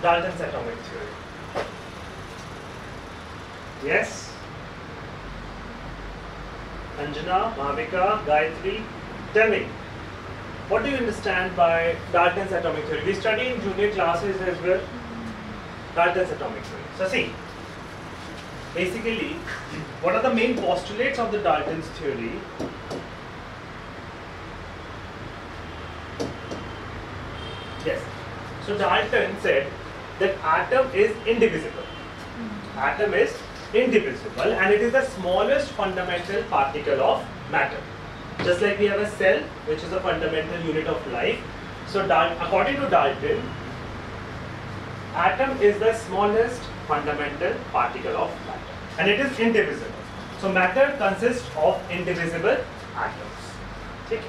Dalton's atomic theory. Yes? Anjana, Bhavika, Gayatri, tell me, what do you understand by Dalton's atomic theory? We study in junior classes as well, Dalton's atomic theory. So see, basically, what are the main postulates of the Dalton's theory? Yes. So Dalton said that atom is indivisible. Atom is indivisible and it is the smallest fundamental particle of matter. Just like we have a cell, which is a fundamental unit of life. So according to Dalton, atom is the smallest fundamental particle of matter and it is indivisible. So matter consists of indivisible atoms. Okay.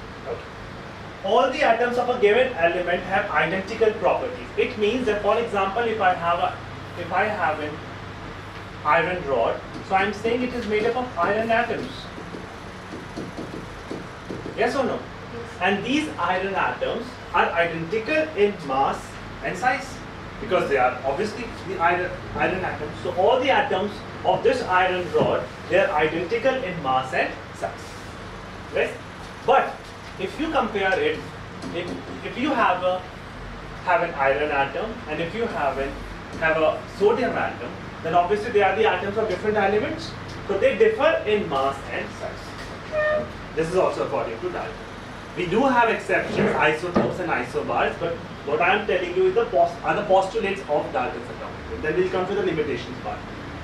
All the atoms of a given element have identical properties. It means that, for example, if I have an iron rod, so I am saying it is made up of iron atoms. Yes or no? Yes. And these iron atoms are identical in mass and size because they are obviously the iron atoms. So all the atoms of this iron rod, they are identical in mass and size. Right? But if you compare it, if you have an iron atom and if you have a sodium atom, then obviously they are the atoms of different elements. So they differ in mass and size. This is also according to Dalton. We do have exceptions, isotopes and isobars, but what I am telling you is the postulates of Dalton's atomic theory. Then we'll come to the limitations part.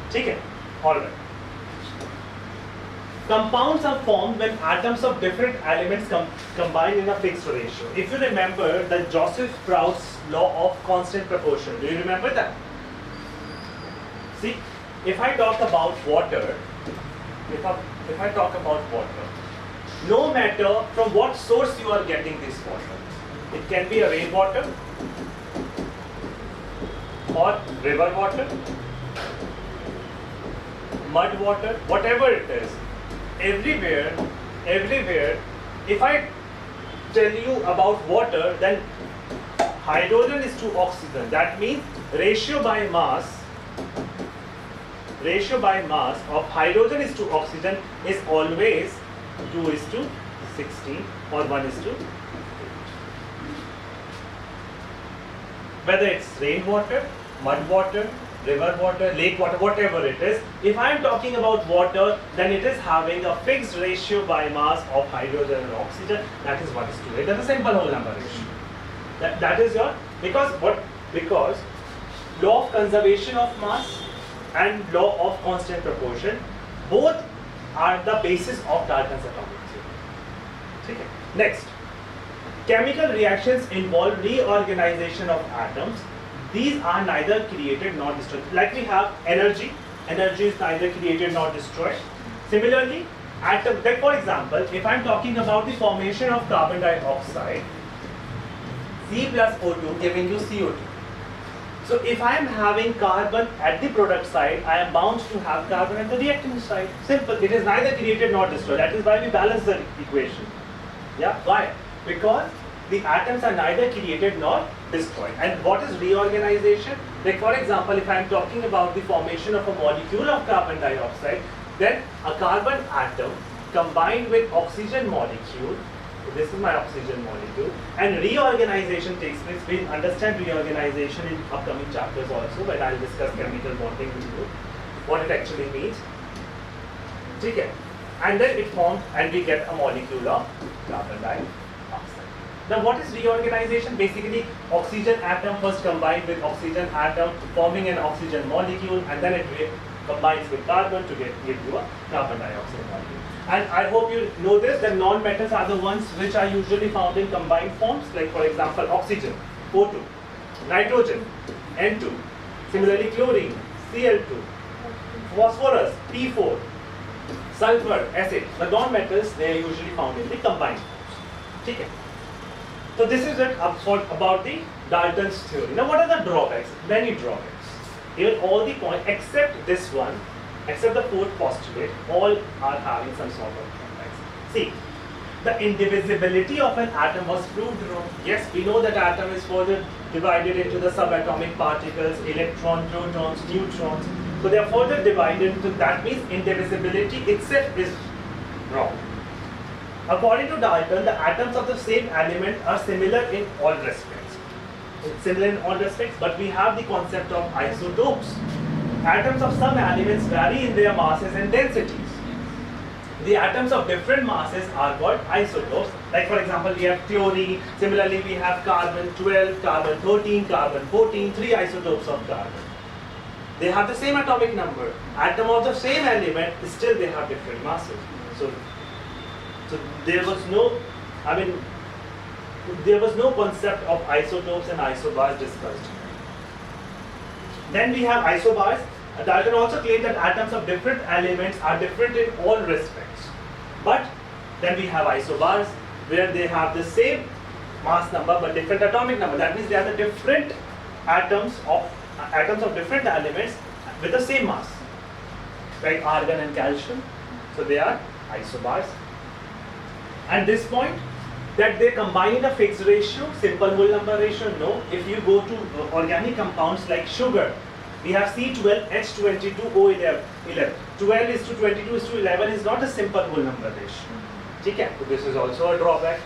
Okay? Alright. Compounds are formed when atoms of different elements combine in a fixed ratio. If you remember the Joseph Proust's law of constant proportion, do you remember that? See, if I talk about water, no matter from what source you are getting this water, it can be a rainwater or river water, mud water, whatever it is. Everywhere, if I tell you about water, then hydrogen is to oxygen. That means ratio by mass of hydrogen is to oxygen is always 2:16 or 1:8. Whether it's rainwater, mud water, river water, lake water, whatever it is, if I am talking about water, then it is having a fixed ratio by mass of hydrogen and oxygen, that is 1:8. That's a simple whole number ratio. That is your, because law of conservation of mass and law of constant proportion, both are the basis of Dalton's atomic theory. Okay. Next, chemical reactions involve reorganization of atoms. These are neither created nor destroyed. Like we have energy is neither created nor destroyed. Similarly, atoms, like for example, if I am talking about the formation of carbon dioxide, C plus O2 giving you CO2. So if I am having carbon at the product side, I am bound to have carbon at the reactant side. Simple. It is neither created nor destroyed. That is why we balance the equation. Yeah. Why? Because the atoms are neither created nor destroyed. And what is reorganization? Like for example, if I am talking about the formation of a molecule of carbon dioxide, then a carbon atom combined with oxygen molecule, this is my oxygen molecule, and reorganization takes place. We'll understand reorganization in upcoming chapters also, when I'll discuss chemical bonding with you, what it actually means. Okay. And then it forms and we get a molecule of carbon dioxide. Now what is reorganization? Basically, oxygen atom first combined with oxygen atom forming an oxygen molecule, and then it combines with carbon to give you a carbon dioxide molecule. And I hope you know this, that non-metals are the ones which are usually found in combined forms, like for example oxygen, O2, nitrogen, N2, similarly chlorine, Cl2, phosphorus, P4, sulfur, acid. The non-metals, they are usually found in the combined forms. Okay. So this is it about the Dalton's theory. Now what are the drawbacks? Many drawbacks. Even all the points except this one, except the fourth postulate, all are having some sort of drawbacks. See, the indivisibility of an atom was proved wrong. Yes, we know that atom is for the divided into the subatomic particles, electron, protons, neutrons. So they are further divided into, that means indivisibility itself is wrong. According to Dalton, the atoms of the same element are similar in all respects. It's similar in all respects, but we have the concept of isotopes. Atoms of some elements vary in their masses and densities. The atoms of different masses are called isotopes. Like for example, we have chlorine. Similarly, we have carbon 12, carbon 13, carbon 14, 3 isotopes of carbon. They have the same atomic number. Atom of the same element, still they have different masses. So there was no, there was no concept of isotopes and isobars discussed. Then we have isobars. Dalton also claimed that atoms of different elements are different in all respects. But then we have isobars where they have the same mass number but different atomic number. That means they are the different atoms of different elements with the same mass, like argon and calcium. So they are isobars. At this point, that they combine in a fixed ratio, simple whole number ratio, no. If you go to organic compounds like sugar, we have C12H22O11. 12 is to 22 is to 11 is not a simple whole number ratio. Okay? So this is also a drawback.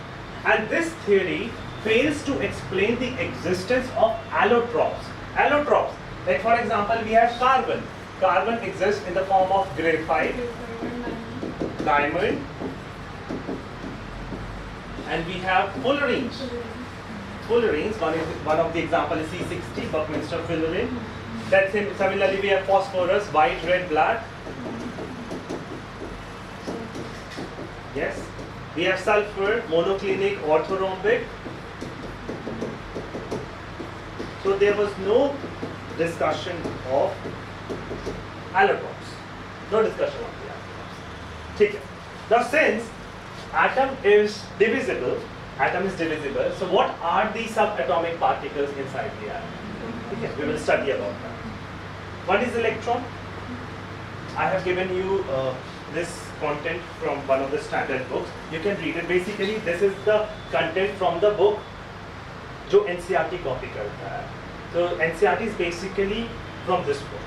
And this theory fails to explain the existence of allotropes. Allotropes, like for example, we have carbon. Carbon exists in the form of graphite, diamond, and we have fullerenes. Fullerenes, one of the example is C60, Buckminster fullerene. Then similarly we have phosphorus, white, red, black. Yes. We have sulfur, monoclinic, orthorhombic. So there was no discussion of allotropes. No discussion of the allotropes. Okay. Now since atom is divisible, so what are the subatomic particles inside the atom? Okay, we will study about that. What is electron? I have given you this content from one of the standard books. You can read it. Basically, this is the content from the book जो NCERT copy करता है. So NCERT is basically from this book.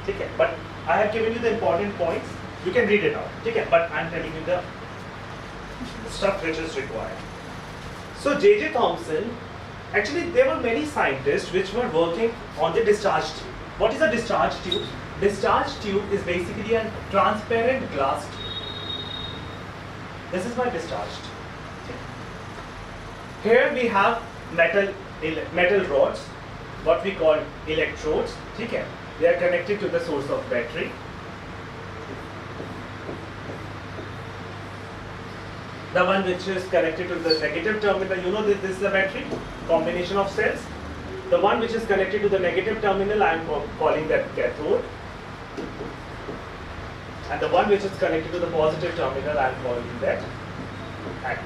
ठीक है? But I have given you the important points. You can read it out. ठीक है? But I am telling you the stuff which is required. So J.J. Thomson, actually there were many scientists which were working on the discharge tube. What is a discharge tube? Discharge tube is basically a transparent glass tube. This is my discharge tube. Here we have metal rods, what we call electrodes. Okay? They are connected to the source of battery. The one which is connected to the negative terminal, you know this is a battery, combination of cells. The one which is connected to the negative terminal, I am calling that cathode. And the one which is connected to the positive terminal, I am calling that anode.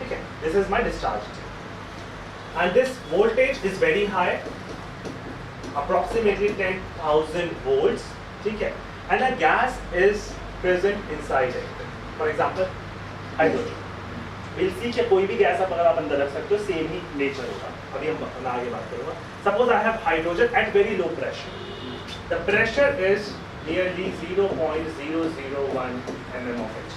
Okay, this is my discharge tube. And this voltage is very high, approximately 10,000 volts. Okay, and a gas is present inside it. For example, hydrogen. We'll see कि कोई भी gas आप अगर आप अंदर रख सकते हो सेम ही नेचर होगा. अभी हम आगे बात करूँगा. Suppose I have hydrogen at very low pressure. The pressure is nearly 0.001 mm of Hg.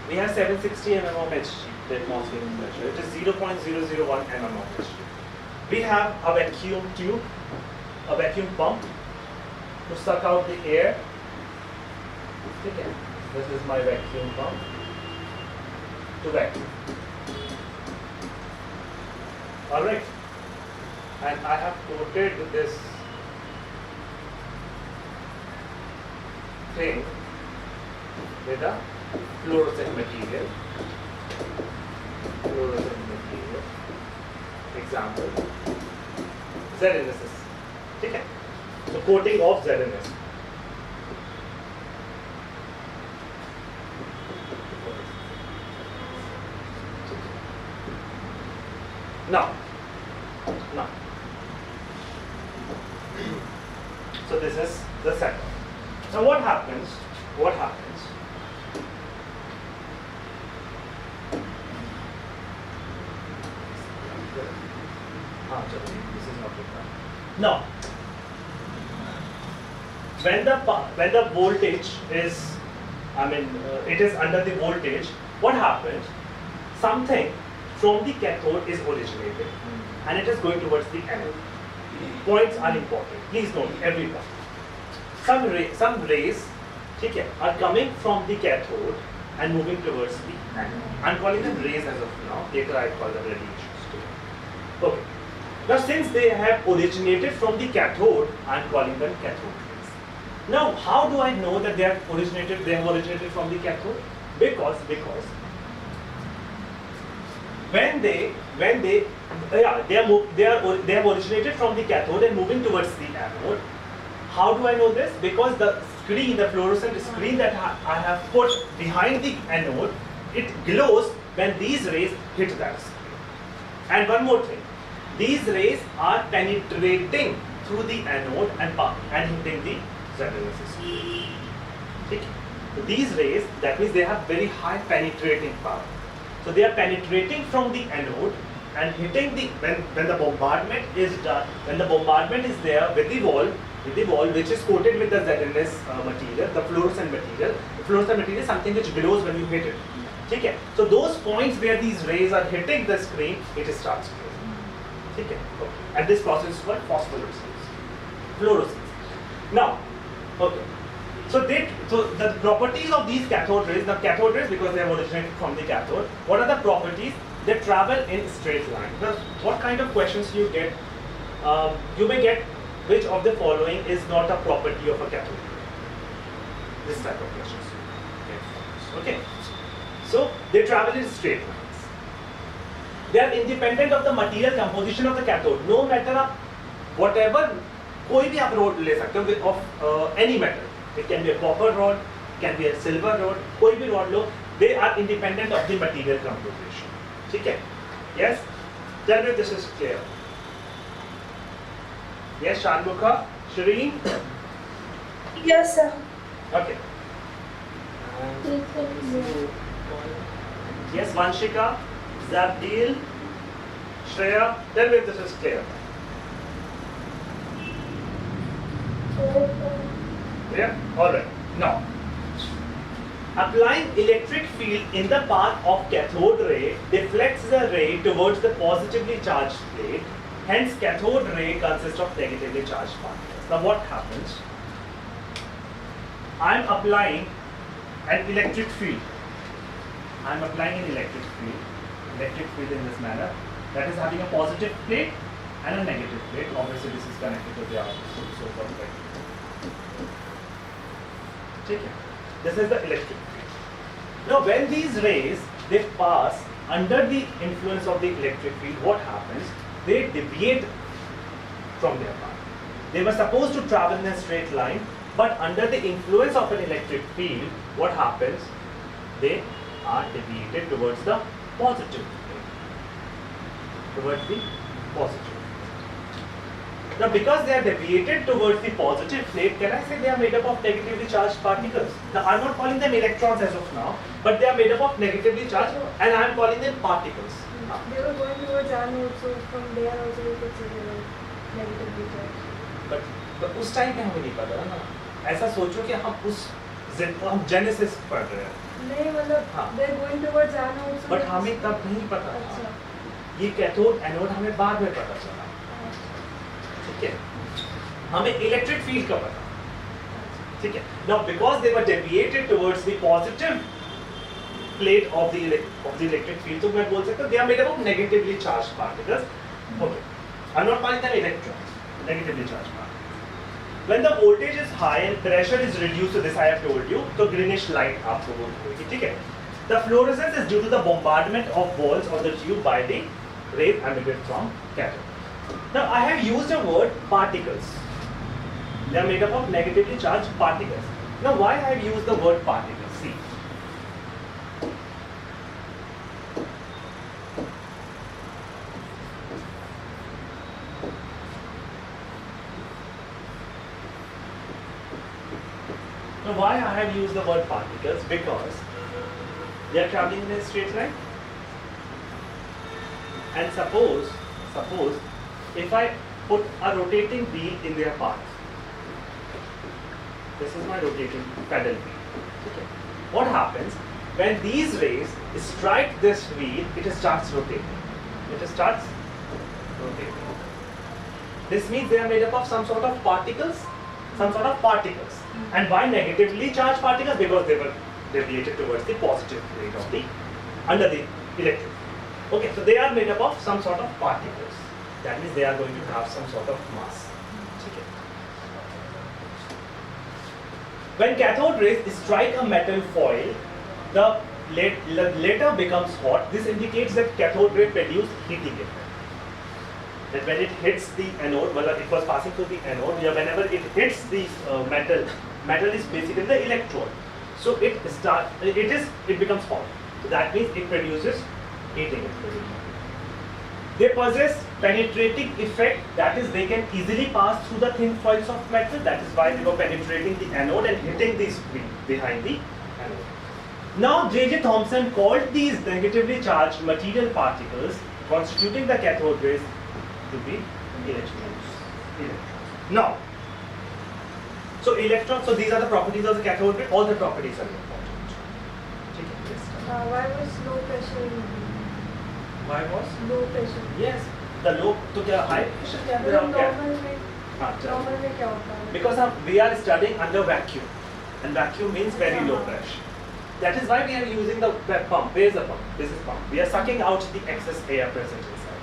We have 760 mm of Hg, the atmospheric pressure. It is 0.001 mm of Hg. We have a vacuum tube, a vacuum pump to suck out the air. Okay. This is my vacuum pump to vacuum. Alright. And I have coated this thing with a fluorescent material. Example. ZNS. Okay. So coating of ZNS. Now, so this is the setup. So what happens? This is not required. Now, when the voltage is, it is under the voltage, what happens? Something from the cathode is originated and it is going towards the anode. Points are important. Please note everyone. Some rays, okay, are coming from the cathode and moving towards the anode. I'm calling them rays as of now. Later I call them radiations too. Okay. Now since they have originated from the cathode, I'm calling them cathode rays. Now how do I know that they have originated from the cathode? Because when they have originated from the cathode and moving towards the anode. How do I know this? Because the fluorescent screen that I have put behind the anode, it glows when these rays hit that screen. And one more thing, these rays are penetrating through the anode and hitting the Z-resistance. Okay. So these rays, that means they have very high penetrating power. So they are penetrating from the anode and hitting when the bombardment is done, when the bombardment is there with the wall which is coated with the ZNS material, the fluorescent material. The fluorescent material is something which glows when you hit it. Okay. So those points where these rays are hitting the screen, it starts glowing. Okay. And this process is called phosphorescence, fluorescence. Now, okay. So the properties of these cathode rays, because they have originated from the cathode, what are the properties? They travel in straight line. Now, what kind of questions you get? You may get, which of the following is not a property of a cathode ray? This type of questions. Okay. So they travel in straight lines. They are independent of the material composition of the cathode. No matter whatever, कोई भी आप rod ले सकते हो of any metal. It can be a copper rod, it can be a silver rod, कोई भी rod low. They are independent of the material composition. ठीक है? Yes? Tell me if this is clear. Yes, Shanmukha, Shireen? Yes, sir. Okay. Yes, Vanshika, Zabdeel, Shreya, tell me if this is clear. Clear? Alright. Now, applying electric field in the path of cathode ray deflects the ray towards the positively charged plate. Hence, cathode ray consists of negatively charged particles. Now, what happens? I am applying an electric field. I am applying an electric field in this manner, that is having a positive plate and a negative plate. Obviously, this is connected to the other, so perfect. Okay. This is the electric field. Now, when these rays they pass under the influence of the electric field, what happens? They deviate from their path. They were supposed to travel in a straight line, but under the influence of an electric field, what happens? They are deviated towards the positive plate. Towards the positive. Now, because they are deviated towards the positive plate, can I say they are made up of negatively charged particles? Now, I am not calling them electrons as of now, but they are made up of negatively charged, and I am calling them particles. They were going towards anode, so from there also you could say they were negatively charged. But उस time पे हमें नहीं पता ना. ऐसा सोचो कि हम जेनेसिस पढ़ रहे हैं. नहीं मतलब they are going towards anode. But हमें तब नहीं पता था. ये कैथोड एनोड हमें बाद में पता चला. ठीक है? हमें इलेक्ट्रिक फील्ड का पता. ठीक है? Now because they were deviated towards the positive plate of the electric field, so मैं बोल सकता हूँ they are made up of negatively charged particles. Okay. I'm not calling them electrons. Negatively charged particles. When the voltage is high and pressure is reduced, so this I have told you, so greenish light आपको वो होगी. ठीक है? The fluorescence is due to the bombardment of walls of the tube by the rays emitted from cathode. Now I have used the word particles. They are made up of negatively charged particles. Now why I have used the word particles? See. Now why I have used the word particles? Because they are traveling in a straight line. And suppose if I put a rotating wheel in their path, this is my rotating pedal wheel. Okay. What happens when these rays strike this wheel? It starts rotating. It starts rotating. This means they are made up of some sort of particles, And why negatively charged particles? Because they were deviated towards the positive plate of the under the electric. Okay, so they are made up of some sort of particles. That means they are going to have some sort of mass. Okay. When cathode rays strike a metal foil, the later becomes hot. This indicates that cathode ray produce heating effect. That when it hits the anode, well, it was passing through the anode, whenever it hits the metal is basically the electrode. So it becomes hot. So that means it produces heating effect. They possess penetrating effect, that is they can easily pass through the thin foils of metal. That is why they were penetrating the anode and hitting the screen behind the anode. Now J.J. Thomson called these negatively charged material particles constituting the cathode rays to be electrons. Now, so these are the properties of the cathode ray. All the properties are important. Why was low pressure? Why was? Low pressure. Yes. The low to क्या high pressure क्या फिर हम क्या? Normal में क्या होता है? Because we are studying under vacuum, and vacuum means very low pressure. That is why we are using the pump. Where is the pump? This is pump. We are sucking out the excess air present inside.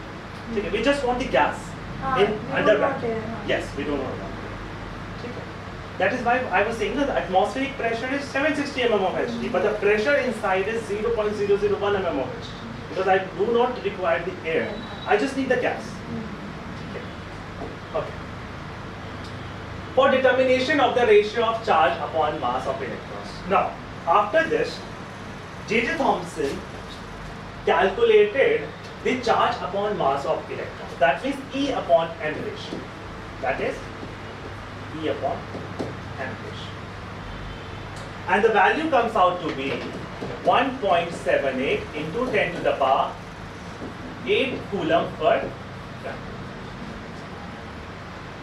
Okay. We just want the gas under vacuum. Yes, we don't want that. Okay. That is why I was saying that the atmospheric pressure is 760 mm of Hg, but the pressure inside is 0.001 mm of Hg. Because I do not require the air. I just need the gas. Okay. For determination of the ratio of charge upon mass of electrons. Now, after this, J.J. Thomson calculated the charge upon mass of electrons. That means E upon m ratio. That is E upon m ratio. And the value comes out to be 1.78 into 10 to the power 8 coulomb per gram.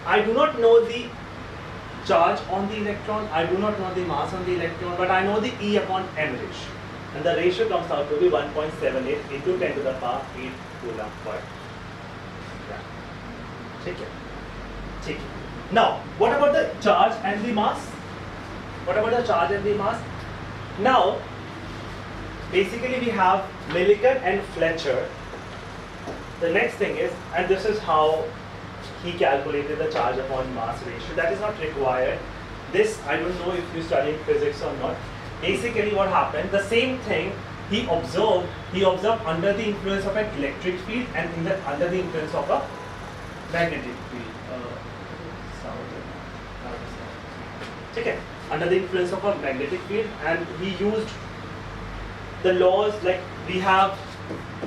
I do not know the charge on the electron, I do not know the mass on the electron, but I know the E upon m ratio. And the ratio comes out to be 1.78 into 10 to the power 8 coulomb per gram. Okay. Now, what about the charge and the mass? Now, basically we have Millikan and Fletcher. The next thing is, and this is how he calculated the charge upon mass ratio. That is not required. This, I don't know if you studied physics or not. Basically what happened, the same thing he observed under the influence of an electric field and under the influence of a magnetic field. Okay. Under the influence of a magnetic field, and he used the laws like we have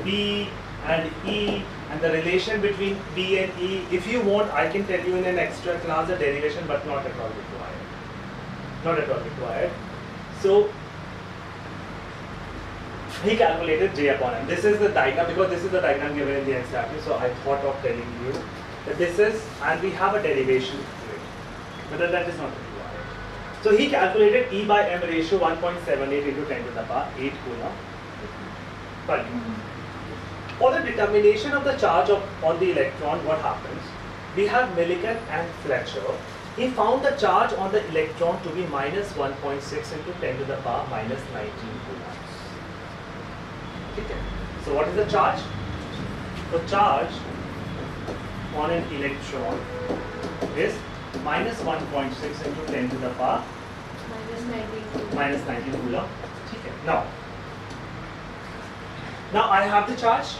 B and E and the relation between B and E. If you want, I can tell you in an extra class the derivation, but not at all required. So he calculated J upon M. This is the diagram, because this is the diagram given in the NCERT. So I thought of telling you that this is, and we have a derivation to it, but that is not required. So he calculated E by M ratio 1.78 into 10 to the power 8 coulomb per unit. For the determination of the charge on the electron, what happens? We have Millikan and Fletcher. He found the charge on the electron to be minus 1.6 into 10 to the power minus 19 coulombs. Okay. So what is the charge? The charge on an electron is minus 1.6 into 10 to the power minus 19 coulomb. Okay. Now I have the charge,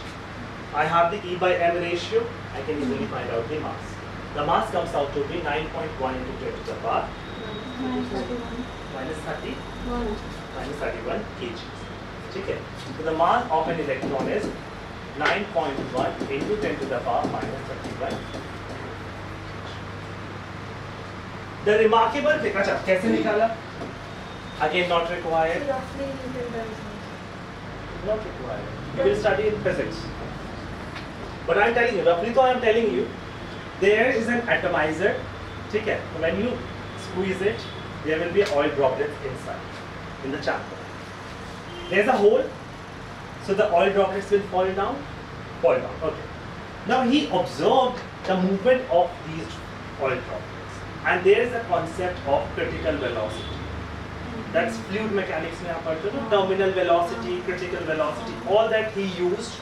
I have the E by M ratio, I can easily find out the mass. The mass comes out to be 9.1 into 10 to the power minus 31 kg. Okay. So the mass of an electron is 9.1 into 10 to the power minus 31. The remarkable thing, अच्छा कैसे निकाला? Again not required. Not required. You will study in physics. But I am telling you, roughly I am telling you, there is an atomizer. ठीक है? When you squeeze it, there will be oil droplets inside in the chamber. There's a hole, so the oil droplets will fall down. Okay. Now he observed the movement of these oil droplets, and there is a concept of critical velocity. That's fluid mechanics में आप पढ़ते हो ना, terminal velocity, critical velocity, all that he used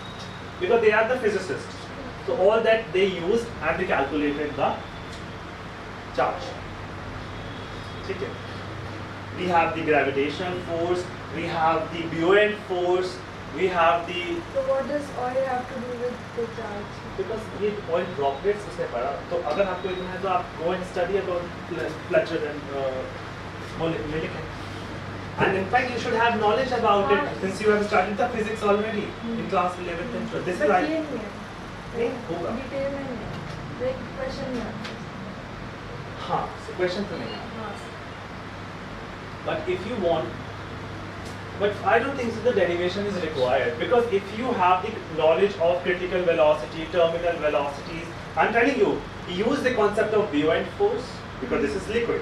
because they are the physicists. So all that they used and they calculated the charge. Okay. We have the gravitational force, we have the buoyant force, we have the. So what does oil have to do with the charge? Because ये oil droplets उसने पढ़ा, तो अगर आपको इतना है तो आप go and study about Fletcher and Millikan. And in fact, you should have knowledge about it since you have studied the physics already in class 11th and 12th. This is like. नहीं होगा. Detail में नहीं. एक question में. हाँ, so question तो नहीं. But if you want, but I don't think so the derivation is required because if you have the knowledge of critical velocity, terminal velocities, I'm telling you, use the concept of buoyant force because this is liquid.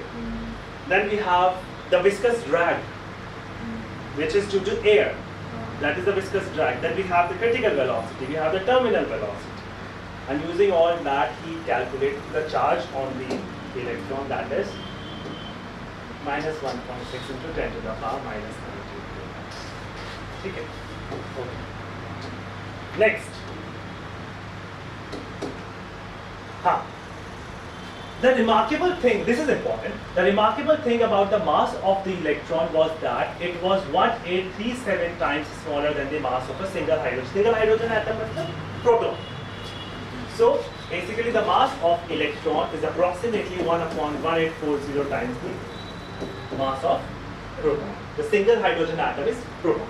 Then we have the viscous drag, which is due to air. That is the viscous drag. Then we have the critical velocity, we have the terminal velocity. And using all that, he calculated the charge on the electron, that is minus 1.6 into 10 to the power minus 19. Okay. Next. The remarkable thing, this is important, the remarkable thing about the mass of the electron was that it was 1837 times smaller than the mass of a single hydrogen. Single hydrogen atom is proton. So basically the mass of electron is approximately 1/1840 times the mass of proton. The single hydrogen atom is proton.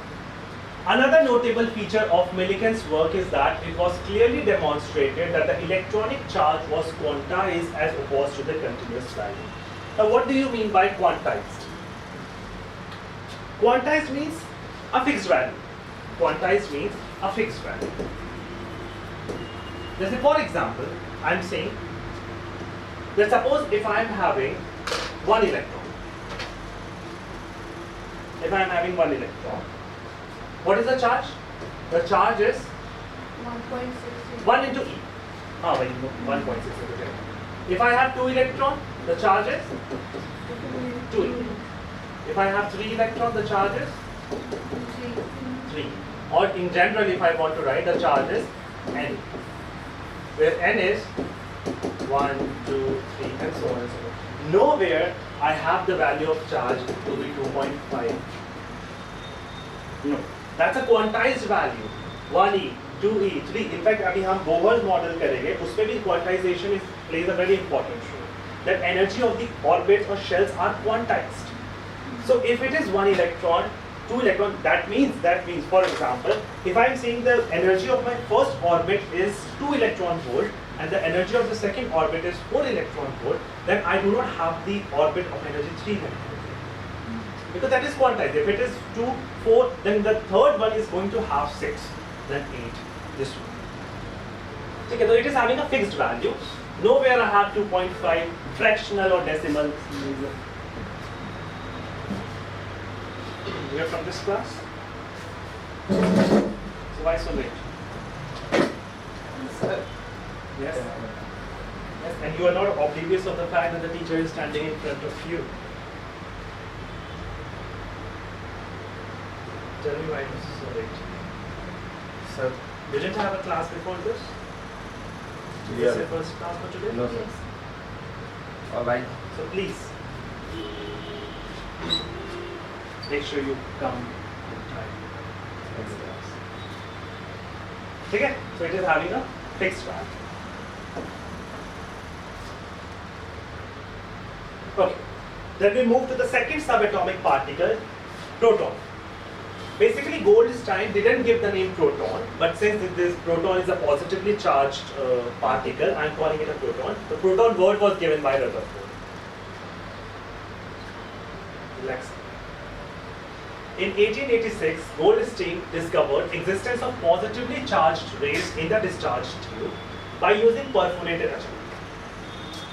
Another notable feature of Millikan's work is that it was clearly demonstrated that the electronic charge was quantized as opposed to the continuous value. Now what do you mean by quantized? Quantized means a fixed value. Quantized means a fixed value. Let's say for example, I am saying that suppose if I am having one electron. If I am having one electron, what is the charge? The charge is 1.6. 1 into E. 1.6 into 10. If I have 2 electrons, the charge is 2E. If I have 3 electrons, the charge is 3. Or in general, if I want to write, the charge is N. Where N is 1, 2, 3 and so on and so on. Nowhere I have the value of charge to be 2.5. No. That's a quantized value. 1E, 2E, 3. In fact, अभी हम Bohr's model करेंगे, उसमें भी quantization plays a very important role. That energy of the orbits or shells are quantized. So if it is 1 electron, 2 electron, that means for example, if I am saying the energy of my first orbit is 2 electron volt and the energy of the second orbit is 4 electron volt, then I do not have the orbit of energy 3 electron volt. Because that is quantized. If it is 2, 4, then the third one is going to have 6, then 8, this one. Okay, so it is having a fixed value. Nowhere I have 2.5 fractional or decimal. We are from this class? So why so late? Sir. Yes? Yes, and you are not oblivious of the fact that the teacher is standing in front of you. Tell me why this is so late. Sir, you didn't have a class before this? Is this your first class for today? No, sir. All right. So please, make sure you come on time. Okay? So it is having a fixed value. Okay. Then we move to the second subatomic particle, proton. Basically, Goldstein didn't give the name proton, but since this proton is a positively charged particle, I am calling it a proton. The proton word was given by Rutherford. Relax. In 1886, Goldstein discovered existence of positively charged rays in the discharge tube by using perforated atom.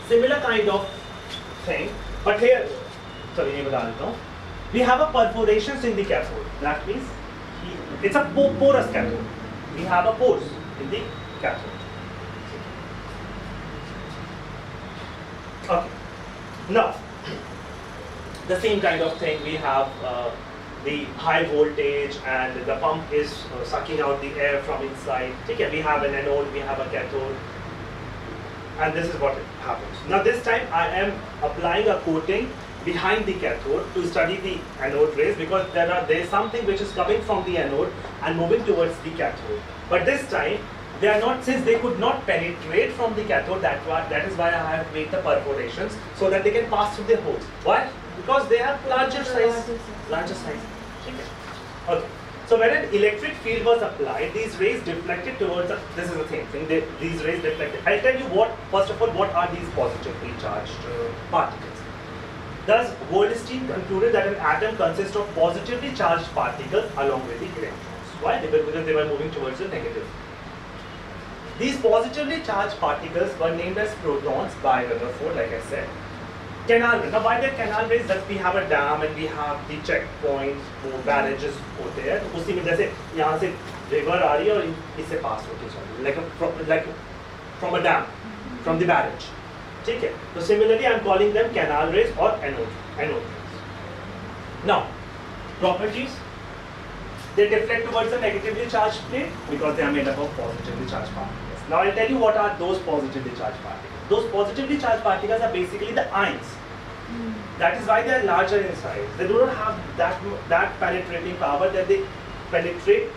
Similar kind of thing, but here, sorry, ये बता देता हूँ. We have a perforations in the cathode. That means it's a porous cathode. We have a pores in the cathode. Okay. Now, the same kind of thing, we have the high voltage and the pump is sucking out the air from inside. Okay, we have an anode, we have a cathode, and this is what happens. Now this time I am applying a coating behind the cathode to study the anode rays, because there is something which is coming from the anode and moving towards the cathode. But this time they are not, since they could not penetrate from the cathode, that is why I have made the perforations so that they can pass through the holes. Why? Because they have larger size. Okay. So when an electric field was applied, these rays deflected towards this is the same thing. These rays deflected. I'll tell you what. First of all, what are these positively charged particles? Thus, Goldstein concluded that an atom consists of positively charged particles along with the electrons. Why? Because they were moving towards the negative. These positively charged particles were named as protons by Rutherford, like I said. Canal rays. Now, why they're canal rays? That we have a dam and we have the checkpoints, वो barrages होते हैं. तो उसी में जैसे यहाँ से river आ रही है और इससे pass होके चल रही है, like from a dam, from the barrage. ठीक है. So similarly, I'm calling them canal rays or anode rays. Now, properties. They deflect towards the negatively charged plate because they are made up of positively charged particles. Now I'll tell you what are those positively charged particles. Those positively charged particles are basically the ions. That is why they are larger in size. They do not have that penetrating power that they penetrate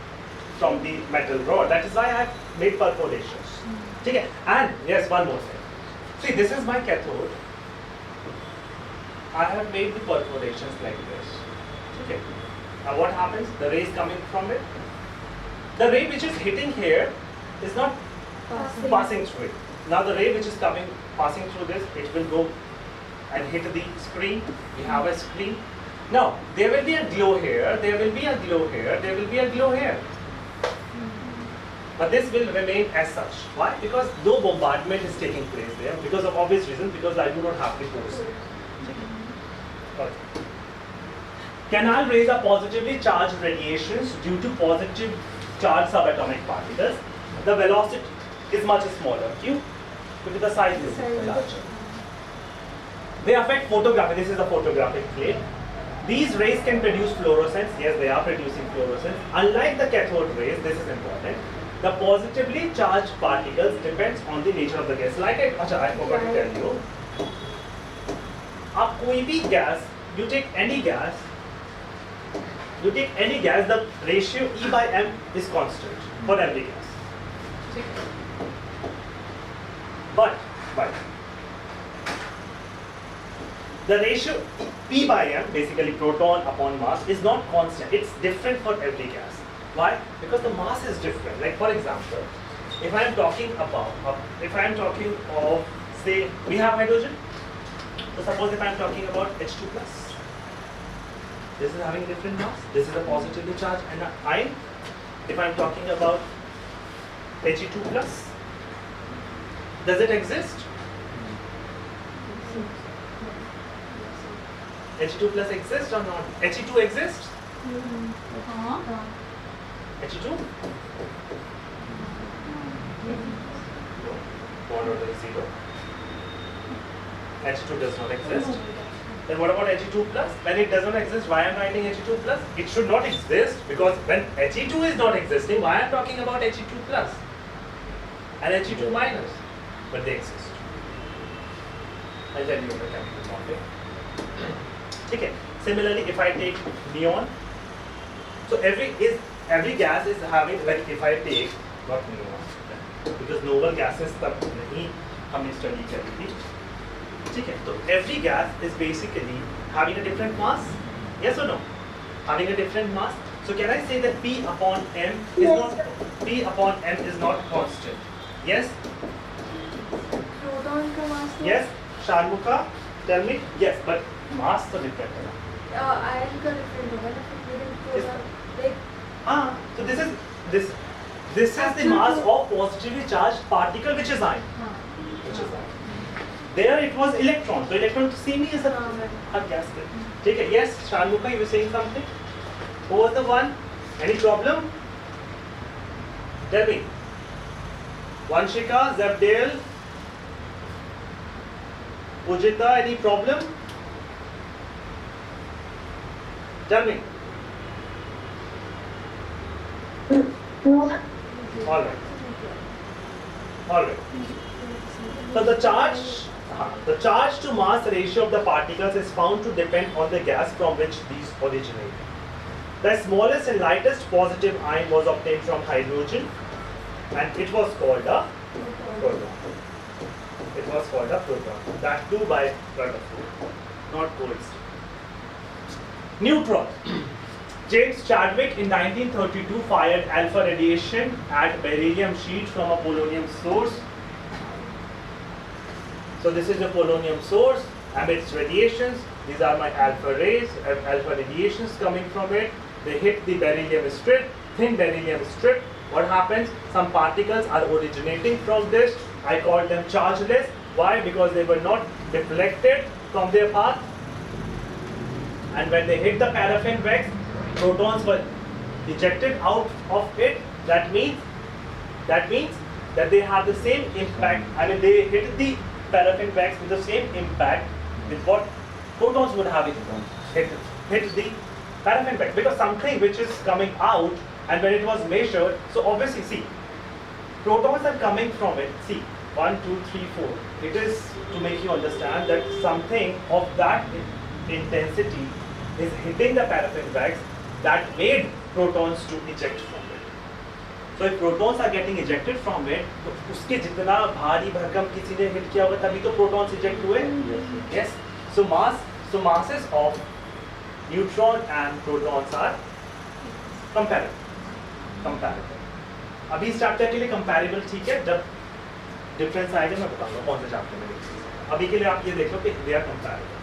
from the metal rod. That is why I have made perforations. Okay? And yes, one more thing. See, this is my cathode. I have made the perforations like this. Okay. Now what happens? The rays coming from it. The ray which is hitting here is not passing through it. Now the ray which is passing through this, it will go and hit the screen. We have a screen. Now there will be a glow here, there will be a glow here, there will be a glow here. But this will remain as such. Why? Because no bombardment is taking place there, because of obvious reasons, because I do not have the force here. Okay. Canal rays are positively charged radiations due to positive charged subatomic particles. The velocity is much smaller. Q? Because the size is larger. They affect photography. This is a photographic plate. These rays can produce fluorescence. Yes, they are producing fluorescence. Unlike the cathode rays, this is important. The positively charged particles depends on the nature of the gas. Like I forgot to tell you. आप कोई भी gas, you take any gas, the ratio E by M is constant for every gas. But the ratio P by M, basically proton upon mass, is not constant. It's different for every gas. Why? Because the mass is different. Like for example, if I am talking of, say, we have hydrogen. So suppose if I am talking about H2 plus. This is having different mass. This is a positively charged and an ion. If I am talking about He2 plus, does it exist? He2 plus exists or not? He2 exists? He2? Bond order is 0. H2 does not exist. Then what about He2 plus? When it does not exist, why am I writing He2 plus? It should not exist, because when He2 is not existing, why am I talking about He2 plus and He2 minus? But they exist. I'll tell you the chemical bonding. Okay. Similarly, if I take neon, so every gas is having, like if I take not neon, because noble gases तब नहीं हमने study करी थी. Okay, so every gas is basically having a different mass. Yes or no? Having a different mass. So can I say that P upon M is not constant? Yes? Proton का mass. Yes? Sharmukha, tell me. Yes, but mass तो different है. Ion का different होगा ना, फिर proton like. So this is the mass of positively charged particle, which is ion. Which is ion. There it was electron. So electron to see me is a gas state. Okay. Yes, Shanmuka, you were saying something? Who was the one? Any problem? Tell me. Vanshika, Zabdale, Pujita, any problem? Tell me. All right. All right. So the charge to mass ratio of the particles is found to depend on the gas from which these originate. The smallest and lightest positive ion was obtained from hydrogen, and it was called a proton. It was called a proton. That too by Rutherford, not coincidence. Neutron. James Chadwick in 1932 fired alpha radiation at beryllium sheet from a polonium source. So this is a polonium source, emits radiations. These are my alpha rays, alpha radiations coming from it. They hit the beryllium strip, thin beryllium strip. What happens? Some particles are originating from this. I call them chargeless. Why? Because they were not deflected from their path. And when they hit the paraffin wax, protons were ejected out of it. That means that they have the same impact. I mean, they hit the paraffin wax with the same impact with what protons would have hit the paraffin wax, because something which is coming out, and when it was measured, so obviously see, protons are coming from it. See, 1, 2, 3, 4. It is to make you understand that something of that intensity is hitting the paraffin wax that made protons to eject from it. So if protons are getting ejected from it, तो उसके जितना भारी भरकम किसी ने hit किया होगा तभी तो protons eject हुए. Yes. So masses of neutron and protons are comparable. अभी इस चैप्टर के लिए comparable ठीक है. जब difference आएगा मैं बताऊंगा कौन से चैप्टर में देखिए. अभी के लिए आप ये देख लो कि they are comparable.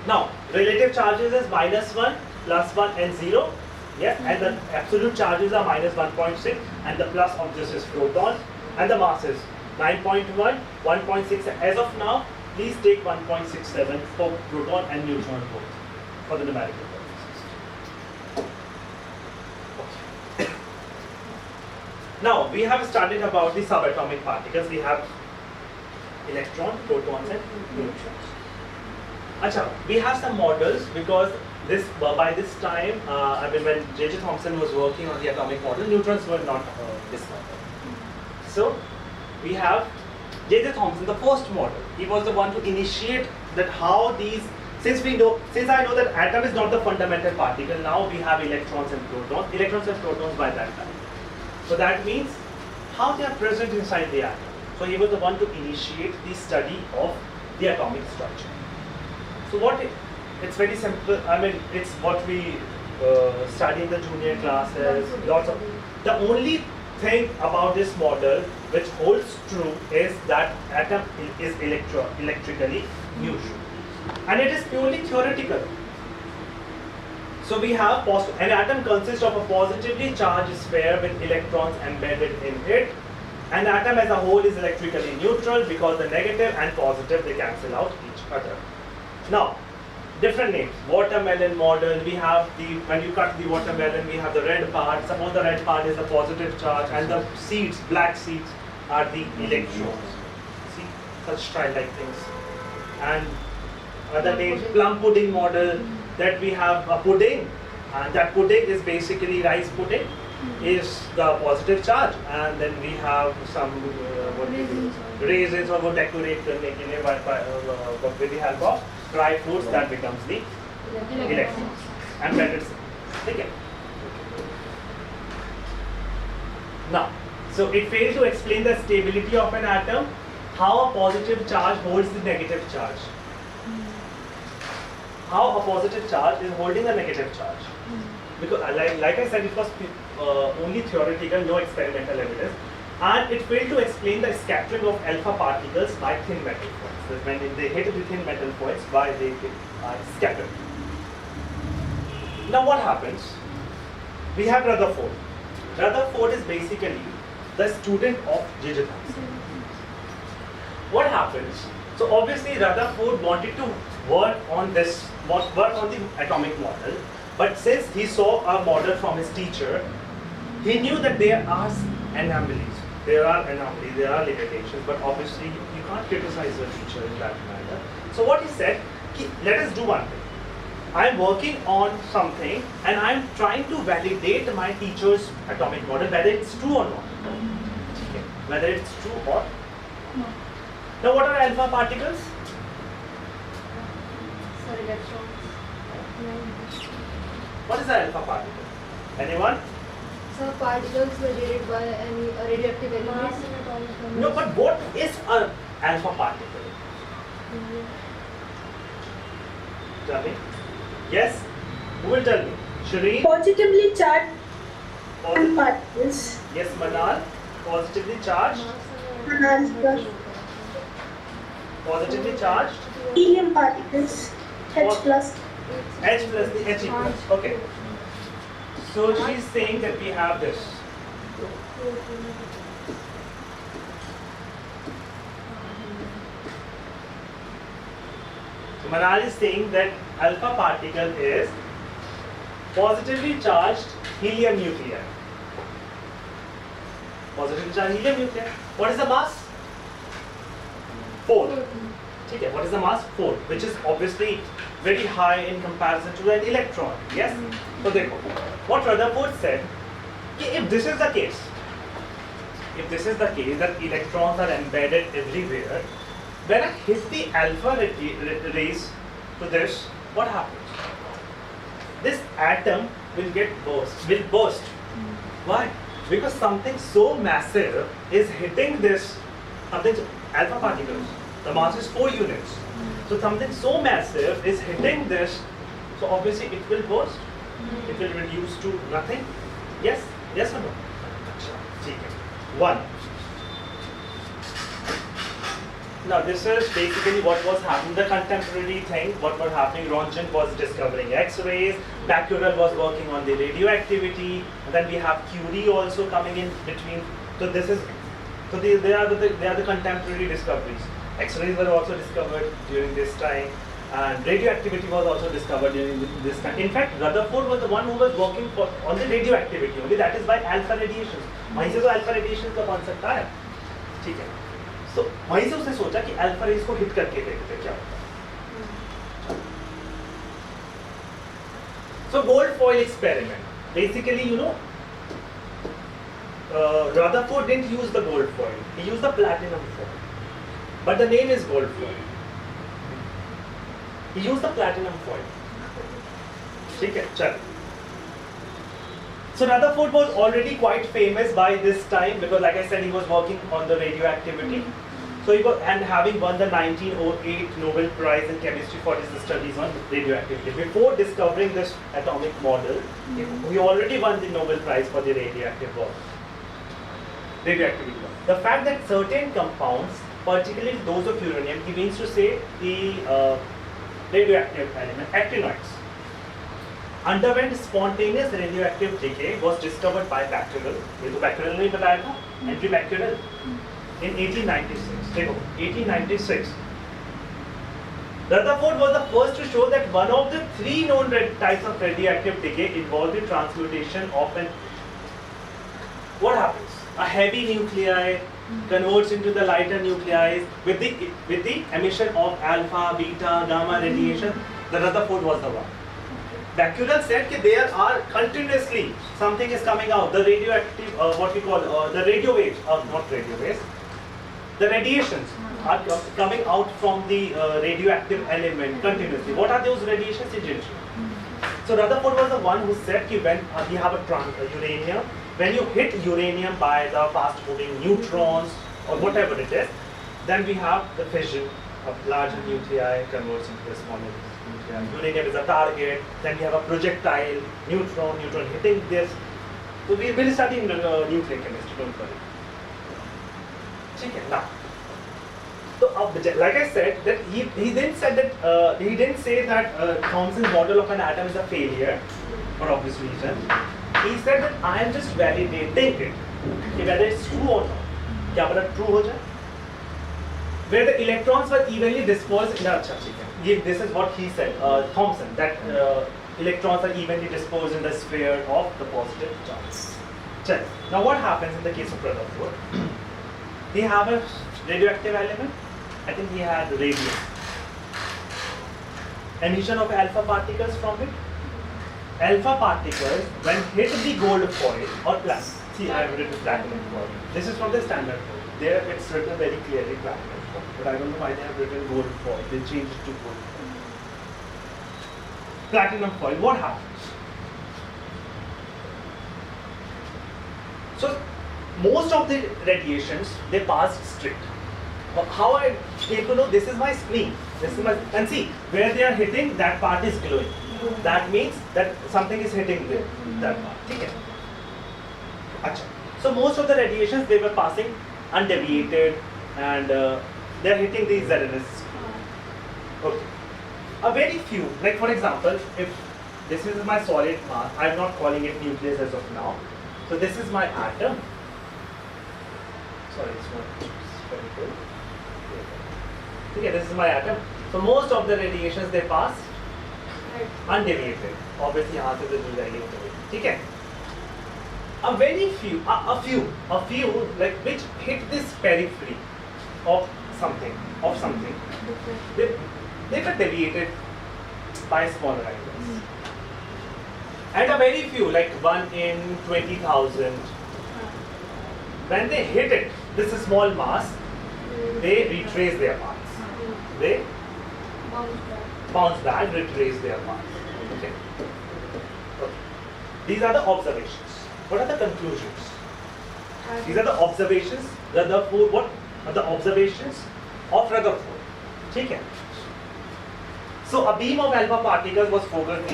Now relative charges is -1, +1 and 0. Yeah, and the absolute charges are -1.6, and the plus of this is proton, and the mass is 9.1, 1.6. As of now, please take 1.67 for proton and neutron both for the numerical purposes. Okay. Now we have studied about the subatomic particles. We have electron, protons, and neutrons. Acha, we have some models because by this time, I mean when J.J. Thomson was working on the atomic model, neutrons were not discovered. So we have J.J. Thomson, the first model. He was the one to initiate that how these, since I know that atom is not the fundamental particle, now we have electrons and protons by that time. So that means how they are present inside the atom. So he was the one to initiate the study of the atomic structure. So it's very simple. I mean, it's what we study in the junior classes. The only thing about this model which holds true is that atom is electrically neutral, and it is purely theoretical. So we have an atom consists of a positively charged sphere with electrons embedded in it. An atom as a whole is electrically neutral because the negative and positive, they cancel out each other. Now, different names. Watermelon model, we have when you cut the watermelon, we have the red part. Suppose the red part is a positive charge, and the seeds, black seeds, are the electrons. See, such childlike things. And other names, plum pudding model, that we have a pudding, and that pudding is basically rice pudding, is the positive charge, and then we have some raisins or decorate with the help of dry fruits, that becomes the electrons and blended. Okay. Now, so it failed to explain the stability of an atom, how a positive charge holds the negative charge. How a positive charge is holding a negative charge. Because like I said, it was only theoretical, no experimental evidence. And it failed to explain the scattering of alpha particles by thin metal foils. When they hit the thin metal foils, why they are scattered. Now what happens? We have Rutherford. Rutherford is basically the student of J.J. Thomson. what happens? So obviously Rutherford wanted to work on the atomic model, but since he saw a model from his teacher, he knew that there are anomalies. There are limitations, but obviously you can't criticize your teacher in that manner. So what he said, let us do one thing. I'm working on something and I'm trying to validate my teacher's atomic model, whether it's true or not. Okay. Whether it's true or No. Now what are alpha particles? Sorry, electrons. What is an alpha particle? Anyone? So particles generated by any radioactive elements. No, but what is an alpha particle? Tell me. Yes? Who will tell me? Shireen? Positively charged Posi- particles. yes, Manal? Positively charged? Positively charged? Helium particles. H plus. H plus the He plus. Okay. So she's saying that we have this. So Manal is saying that alpha particle is positively charged helium nuclei. Positively charged helium nuclei. What is the mass? 4. Okay, what is the mass? 4, which is obviously very high in comparison to an electron. Yes? So देखो, what Rutherford said, if this is the case, that electrons are embedded everywhere, when I hit the alpha rays to this, what happens? This atom will burst. Why? Because something so massive is hitting this, alpha particles. The mass is 4 units. So something so massive is hitting this, so obviously it will burst. It will reduce to nothing. Yes? Yes or no? Okay. 1. Now this is basically what was happening, the contemporary thing, what was happening. Röntgen was discovering X-rays, Becquerel was working on the radioactivity, and then we have Curie also coming in between. So they are the contemporary discoveries. X-rays were also discovered during this time, and radioactivity was also discovered during this time. In fact, Rutherford was the one who was working on the radioactivity, only that is by alpha radiations. वहीं से तो alpha radiations का concept आया, ठीक है? So वहीं से उसने सोचा कि alpha rays को hit करके देखते क्या होता है. So gold foil experiment. Basically, Rutherford didn't use the gold foil. He used the platinum foil. But the name is gold foil. He used the platinum foil. ठीक है, चल. So Rutherford was already quite famous by this time because, like I said, he was working on the radioactivity. So he was, and having won the 1908 Nobel Prize in Chemistry for his studies on radioactivity. Before discovering this atomic model, he already won the Nobel Prize for the radioactivity work. The fact that certain compounds, particularly those of uranium, he means to say the radioactive element, actinoids, underwent spontaneous radioactive decay was discovered by Becquerel. ये तो Becquerel ने बताया था, Henry Becquerel, in 1896. देखो, 1896. Rutherford was the first to show that one of the 3 known types of radioactive decay involved the transmutation of an. What happens? A heavy nuclei converts into the lighter nuclei with the emission of alpha, beta, gamma radiation. The Rutherford was the one. Becquerel said that there are continuously something is coming out. The radioactive, what we call the radio waves, not radio waves. The radiations are coming out from the radioactive element continuously. What are those radiations? So Rutherford was the one who said that when we have a uranium, when you hit uranium by the fast-moving neutrons or whatever it is, then we have the fission of larger nuclei converts into the smaller nuclei. Uranium is a target. Then we have a projectile neutron hitting this. So we will study nuclear chemistry. Don't worry. Okay, now. So, like I said, that he didn't say that Thomson's model of an atom is a failure for obvious reason. He said that I am just validating it, whether it's true or not. क्या पता true हो जाए? where the electrons were evenly dispersed in this is what he said, Thomson, that electrons are evenly dispersed in the sphere of the positive charge. Check. Now what happens in the case of Rutherford? He have a radioactive element. I think he had radium. Emission of alpha particles from it. Alpha particles, when hit the gold foil or platinum. See, I have written platinum foil. This is from the standard foil. There it's written very clearly platinum foil. But I don't know why they have written gold foil. They changed it to gold foil. Platinum foil, what happens? So, most of the radiations, they pass straight. How I get to know this is my screen. This is my, and see, where they are hitting, that part is glowing. That means that something is hitting there, that part. Okay. Achha. So most of the radiations, they were passing undeviated and they are hitting the ZNS screen. Okay. A very few, like for example, if this is my solid mass, I am not calling it nucleus as of now. So this is my atom. Sorry, it's not spherical. Okay, this is my atom. So most of the radiations they pass undeviated. Obviously, यहाँ से तो जुड़ जाएगी ठीक है. A very few, a few like which hit this periphery of something, they were deviated by smaller items. And a very few, like 1 in 20,000, when they hit it, this is small mass, they retrace their paths. They bounce back, retrace their paths. Okay. Okay. These are the observations. What are the conclusions? These are the observations. Rutherford, what are the observations of Rutherford? Okay. So a beam of alpha particles was focused.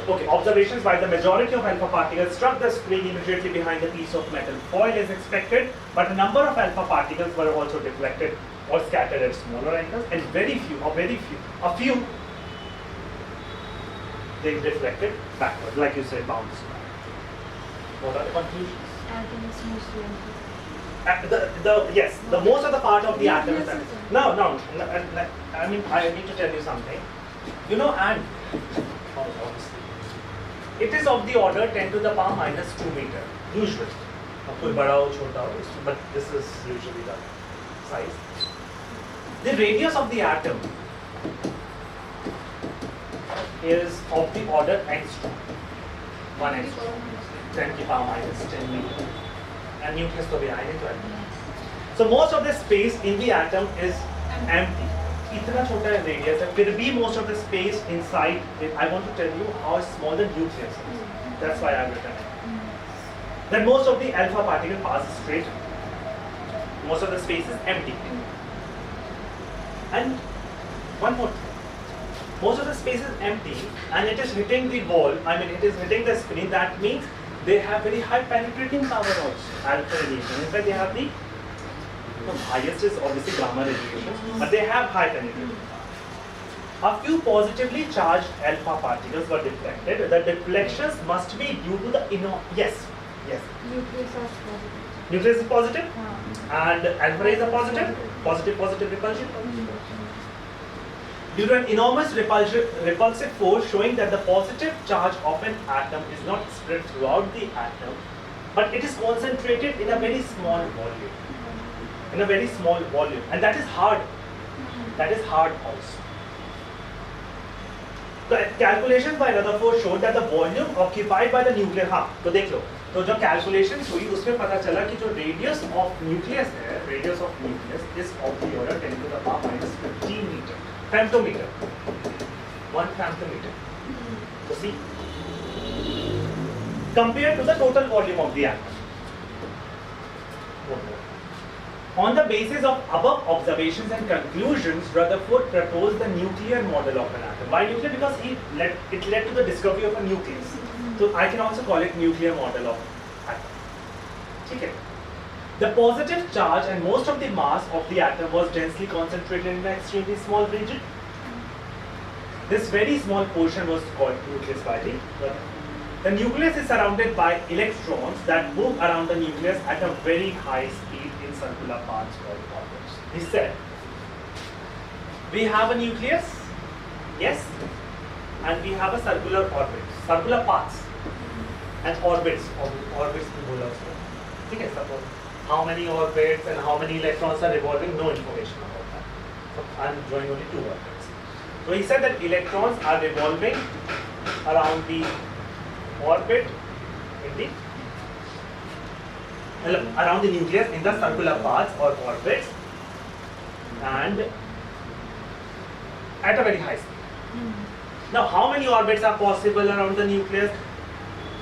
Okay, observations by the majority of alpha particles struck the screen immediately behind the piece of metal foil as expected, but a number of alpha particles were also deflected or scattered at smaller angles, and a few, they deflected backward, like you said, bounced back. What are the conclusions? Atom is mostly empty. Yes, the most of the part of the atom is empty. No, I mean, I need to tell you something. You know, and obviously, it is of the order 10 to the power minus 2 meter, usually. कोई बड़ा हो छोटा हो, but this is usually the size. The radius of the atom is of the order angstrom, 1 angstrom, 10 to the power minus 10 meter. And nucleus to be ion. So most of the space in the atom is empty. इतना छोटा radius है, फिर भी most of the space inside. I want to tell you how small the nucleus is. That's why I've written it. Then most of the alpha particle passes straight. Most of the space is empty. And one more thing. Most of the space is empty, and it is hitting the wall. I mean, it is hitting the screen. That means they have very high penetrating power also, alpha radiation. In fact, they have the highest is obviously gamma radiation, but they have high penetrating power. A few positively charged alpha particles were deflected. The deflections must be due to the yes. Nucleus is positive. Nucleus is positive, and alpha rays are positive. Positive repulsion. Due to an enormous repulsive force showing that the positive charge of an atom is not spread throughout the atom, but it is concentrated in a very small volume. And that is hard. Also. The calculations by Rutherford showed that the volume occupied by the nucleus. तो देख लो. तो जो calculations हुई उसमें पता चला कि जो radius of nucleus is of the order 10 to the power minus 15 meter. Femtometer. 1 femtometer. So see, compared to the total volume of the atom. On the basis of above observations and conclusions, Rutherford proposed the nuclear model of an atom. Why nuclear? Because it led to the discovery of a nucleus. So I can also call it nuclear model of atom. Okay. The positive charge and most of the mass of the atom was densely concentrated in an extremely small region. This very small portion was called nucleus by the Rutherford. The nucleus is surrounded by electrons that move around the nucleus at a very high speed in circular paths called orbits. He said we have a nucleus, yes, and we have a circular orbit, circular paths and orbits. Orbits की बोला उसने, ठीक है? Suppose how many orbits and how many electrons are revolving, no information about that. So I'm drawing only 2 orbits. So he said that electrons are revolving around the orbit in the around the nucleus in the circular paths or orbits, and at a very high speed. Now, how many orbits are possible around the nucleus?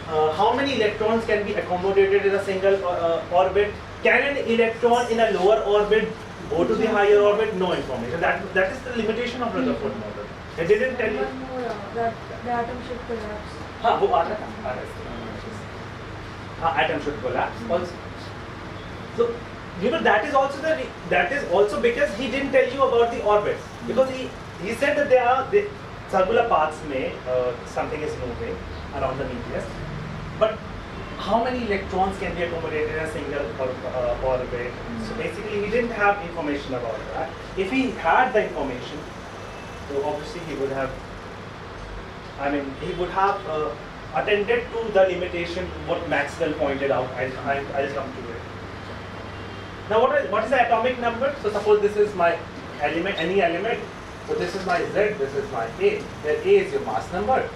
How many electrons can be accommodated in a single orbit? Can an electron in a lower orbit go to the higher orbit? No information. That is the limitation of Rutherford model. It didn't tell you. One more, that the atom should collapse. हाँ वो आ रहा है. हाँ, atom should collapse also. So that is also because he didn't tell you about the orbits, because he said that there are the circular paths में something is moving around the nucleus, but how many electrons can be accommodated in a single orbit? So basically he didn't have information about that. If he had the information, so obviously he would have attended to the limitation what Maxwell pointed out. I'll come to it. Now what is the atomic number? So suppose this is my element, any element. So this is my Z, this is my A. Where A is your mass number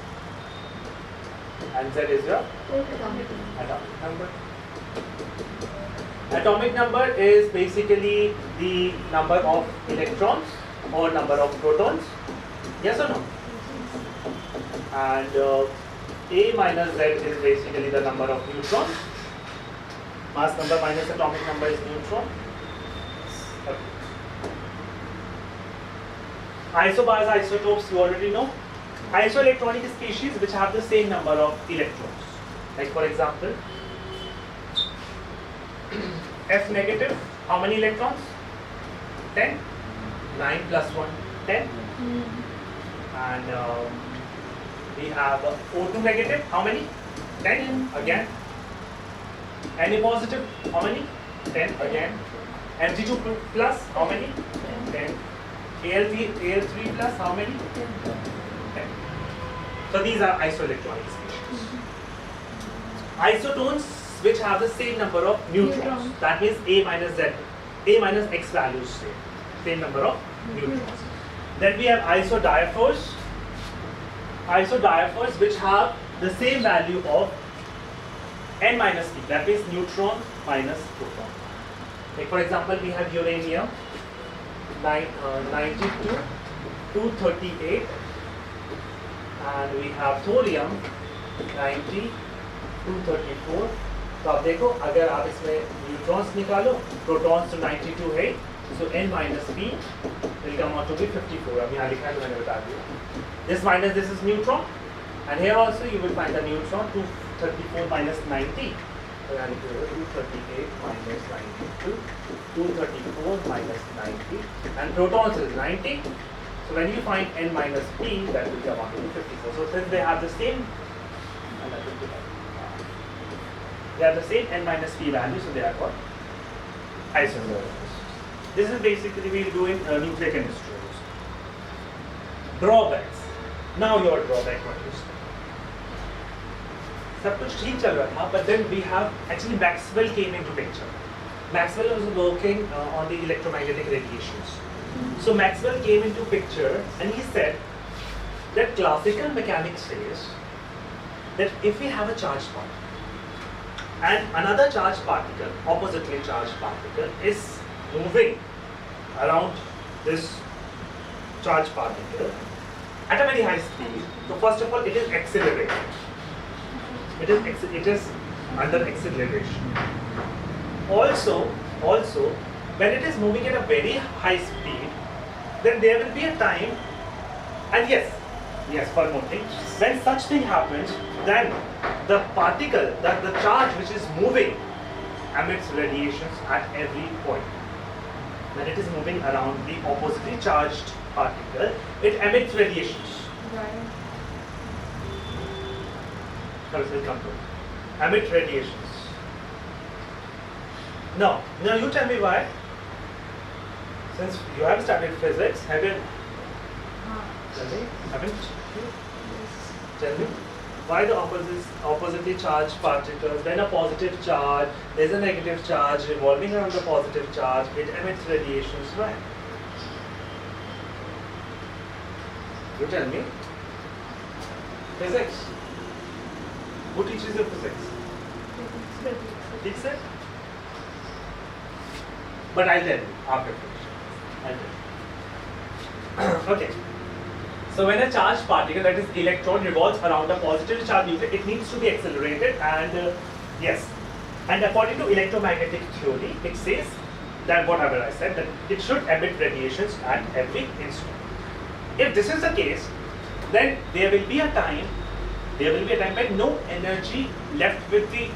and Z is your atomic number. Atomic number is basically the number of electrons or number of protons. Yes or no? And A minus Z is basically the number of neutrons. Mass number minus atomic number is neutron. Okay. Isobars, isotopes, you already know. Isoelectronic species which have the same number of electrons. Like for example, F negative, how many electrons? 10. 9 plus 1, 10. And we have O2 negative, how many? 10 again. Na positive, how many? 10 again. Mg2 plus, how many? 10. Al3 plus, how many? 10. So these are isoelectronic species. Isotones which have the same number of neutrons. That means A minus Z, A minus X values, same number of neutrons. Then we have isodiaphores. Isodiaphores which have the same value of N minus P, that means neutron minus proton. Like for example, we have uranium 92, 238, and we have thorium 90, 234. तो आप देखो अगर आप इसमें neutrons निकालो, protons तो 92 है, so N minus P will come out to be 54. अब यहाँ लिखा है तो मैंने बता दिया. This minus this is neutron, and here also you will find the neutron 234 minus 90. So यहाँ लिखा है 238 minus 92, 234 minus 90, and protons is 90. So when you find N minus P, that will come out to be 54. So since they have the same, N minus P value, so they are called isomers. This is basically we do in nuclear chemistry. Drawbacks. Now your drawback, what you say? सब कुछ ठीक चल रहा था, but then we have actually Maxwell came into picture. Maxwell was working on the electromagnetic radiations. So Maxwell came into picture and he said that classical mechanics says that if we have a charged particle and another charged particle, oppositely charged particle, is moving around this charged particle at a very high speed, so first of all it is accelerated. It is under acceleration. Also, when it is moving at a very high speed, then there will be a time, and yes, one more thing, when such thing happens, then the particle, the charge which is moving emits radiations at every point. When it is moving around the oppositely charged particle, it emits radiations. Right. Will come to emit radiations. Now you tell me why. Since you have studied physics, have you Tell me, haven't you? Tell me. Why the oppositely charged particles, when a positive charge, there's a negative charge revolving around the positive charge, it emits radiations, right? You tell me. Physics. Who teaches you physics? Teaches it? But I'll tell you after finish. I'll tell you. Okay. So when a charged particle, that is electron, revolves around a positive charge nucleus, it needs to be accelerated, and yes. And according to electromagnetic theory, it says that whatever I said, that it should emit radiations at every instant. If this is the case, then there will be a time when no energy left with the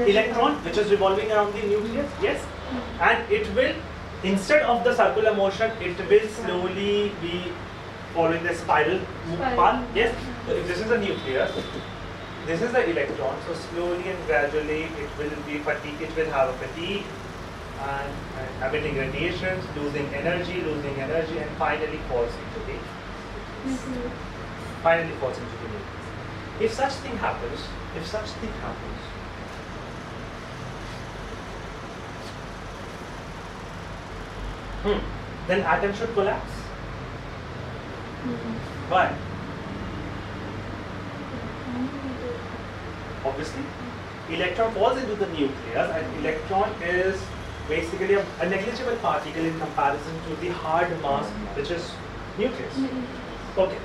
electron which is revolving around the nucleus, yes, and it will, instead of the circular motion, it will slowly be following the spiral path, yes. So if this is the nucleus, this is the electron, so slowly and gradually it will be fatigue, it will have a fatigue and emitting radiations, losing energy, and finally falls into the nucleus. If such thing happens, then atom should collapse. Why? Obviously, electron falls into the nucleus, and electron is basically a negligible particle in comparison to the hard mass, which is nucleus. Okay.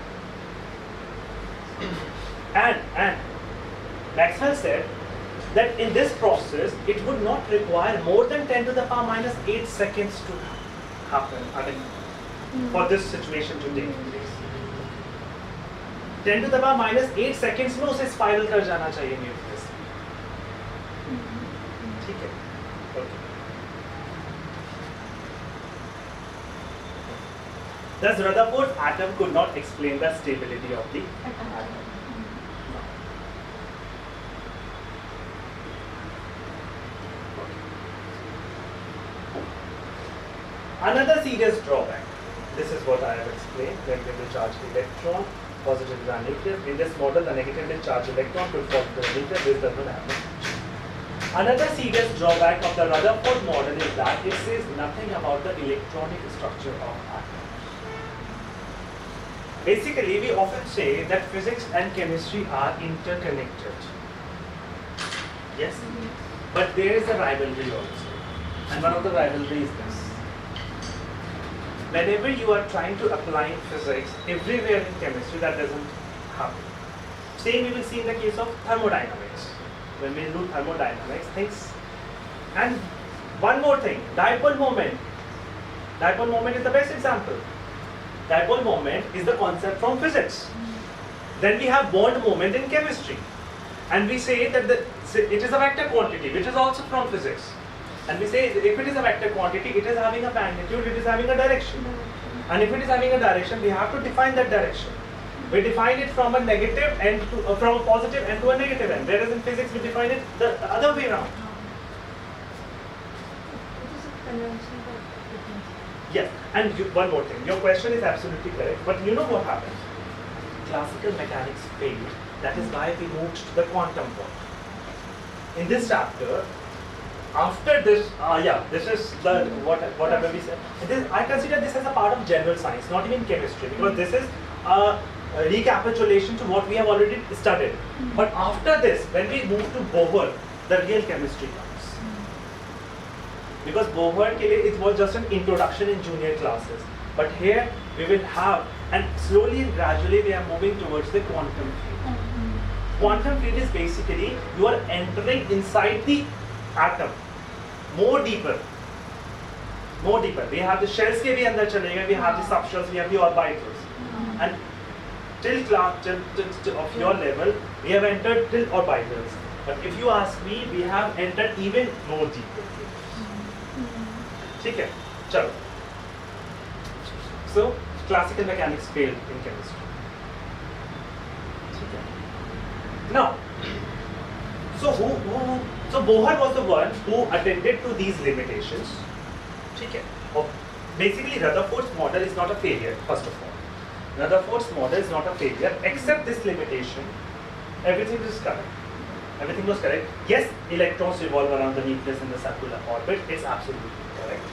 And Maxwell said that in this process, it would not require more than 10 to the power minus 8 seconds to happen. I mean, for this situation to take place. 10 to the power minus 8 seconds में उसे spiral कर जाना चाहिए nucleus. ठीक है? Okay. Thus, Rutherford's atom could not explain the stability of the atom. Another serious drawback. This is what I have explained. Negatively charged electron, positively charged nucleus. In this model, the negatively charged electron could fall to the nucleus. This does not happen. Another serious drawback of the Rutherford model is that it says nothing about the electronic structure of atoms. Basically, we often say that physics and chemistry are interconnected. Yes? But there is a rivalry also. And one of the rivalry is this. Whenever you are trying to apply physics everywhere in chemistry, that doesn't happen. Same we will see in the case of thermodynamics. When we do thermodynamics, things. And one more thing, dipole moment. Dipole moment is the best example. Dipole moment is the concept from physics. Then we have bond moment in chemistry. And we say that it is a vector quantity, which is also from physics. And we say if it is a vector quantity, it is having a magnitude, it is having a direction. And if it is having a direction, we have to define that direction. We define it from a negative end to from a positive end to a negative end. Whereas in physics, we define it the other way around. Yes, and one more thing. Your question is absolutely correct. But you know what happened? Classical mechanics failed. That is why we moved to the quantum world. In this chapter, after this, this is the whatever we said. I consider this as a part of general science, not even chemistry, because this is a recapitulation to what we have already studied. But after this, when we move to Bohr, the real chemistry comes. Because Bohr ke liye, it was just an introduction in junior classes. But here we will have, and slowly and gradually we are moving towards the quantum field. Quantum field is basically you are entering inside the atom, more deeper. We have the shells ke bhi andar chalega, we have the subshells, we have the orbitals. And till of your level, we have entered till orbitals. But if you ask me, we have entered even more deeper. ठीक है, चलो. So classical mechanics failed in chemistry. Now, so so Bohr was the one who attended to these limitations. Okay. Basically, Rutherford's model is not a failure, first of all. Now the Ford's model is not a failure, except this limitation. Everything is correct. Everything was correct. Yes, electrons revolve around the nucleus in the circular orbit. It's absolutely correct.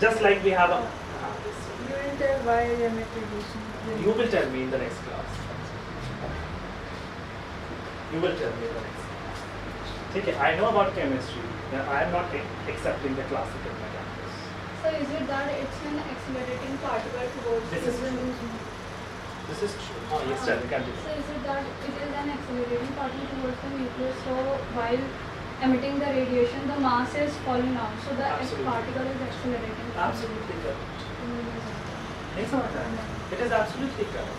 Just like we have a. You will tell why they emit radiation. You will tell me in the next class. You will tell me in the next class. Okay, I know about chemistry. I am not accepting the classical mechanics. So is it that it's an accelerating particle towards This is true. This is true. Oh, yes, sir, you can do So it. is it that it is an accelerating particle towards the nucleus, so while emitting the radiation, the mass is falling down, so the Absolutely. particle is accelerating. Absolutely correct. It's not that. It is absolutely correct.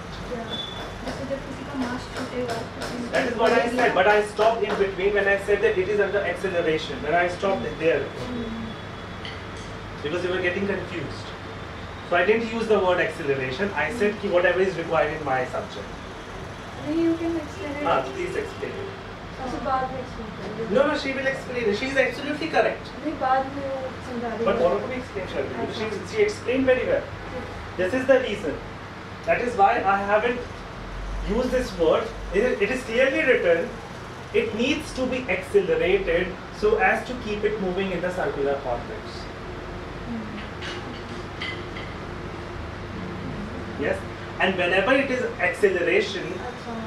So जब किसी का mass छूटेगा, तो That is what I said, but I stopped in between when I said that it is under acceleration. Then I stopped it there because you were getting confused. So I didn't use the word acceleration. I said ki whatever is required in my subject. Then you can explain it. Please explain it. So बाद में explain करेंगे. No, she will explain it. She is absolutely correct. नहीं बाद में वो समझा देगा. But what to explain, Sharvi? She explained very well. This is the reason. That is why I haven't used this word. It is clearly written. It needs to be accelerated so as to keep it moving in the circular orbits. Yes, and whenever it is acceleration,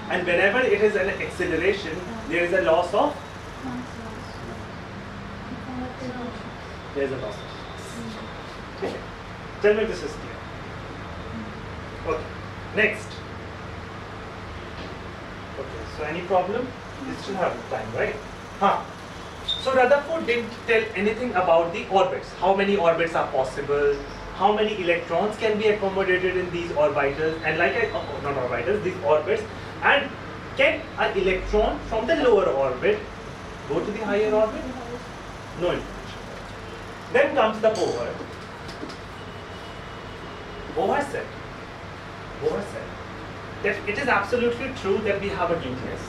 and whenever it is an acceleration, there is a loss of. There is a loss of. Okay. Tell me if this is clear. Okay. Next. Okay. So any problem? You still have time, right? So Rutherford didn't tell anything about the orbits. How many orbits are possible? How many electrons can be accommodated in these orbitals? And like not orbitals, these orbits. And can an electron from the lower orbit go to the higher orbit? No information. Then comes the Bohr. Bohr said that it is absolutely true that we have a nucleus.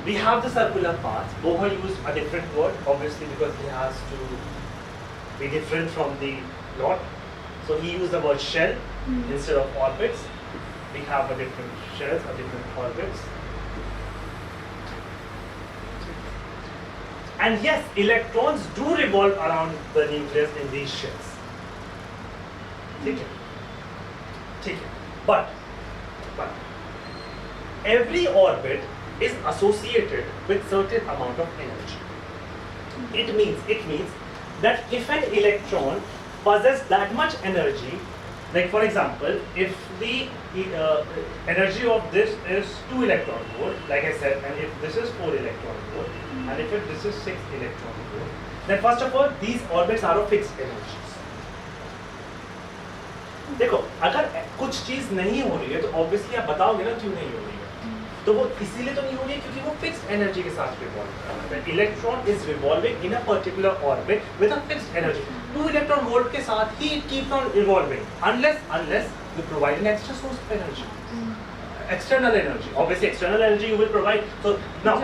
We have the circular path. Bohr used a different word, obviously, because he has to be different from the lot. So he used the word shell instead of orbits. We have a different shells, a different orbits. And yes, electrons do revolve around the nucleus in these shells. Okay. But every orbit is associated with certain amount of energy. It means that if an electron possesses that much energy, like for example, if the energy of this is 2 electron volt, like I said, and if this is 4 electron volt, and if this is 6 electron volt, then first of all, these orbits are of fixed energies. देखो, अगर कुछ चीज नहीं हो रही है तो obviously आप बताओगे ना क्यों नहीं हो रही है, तो वो इसीलिए तो नहीं हो रही है क्योंकि वो फिक्स्ड एनर्जी के साथ रिवॉल्व कर रहा है. Electron is revolving in a particular orbit with a fixed energy. 2 electron volt के साथ ही it keeps on revolving unless you provide an extra source of energy, external energy. Obviously external energy you will provide. So now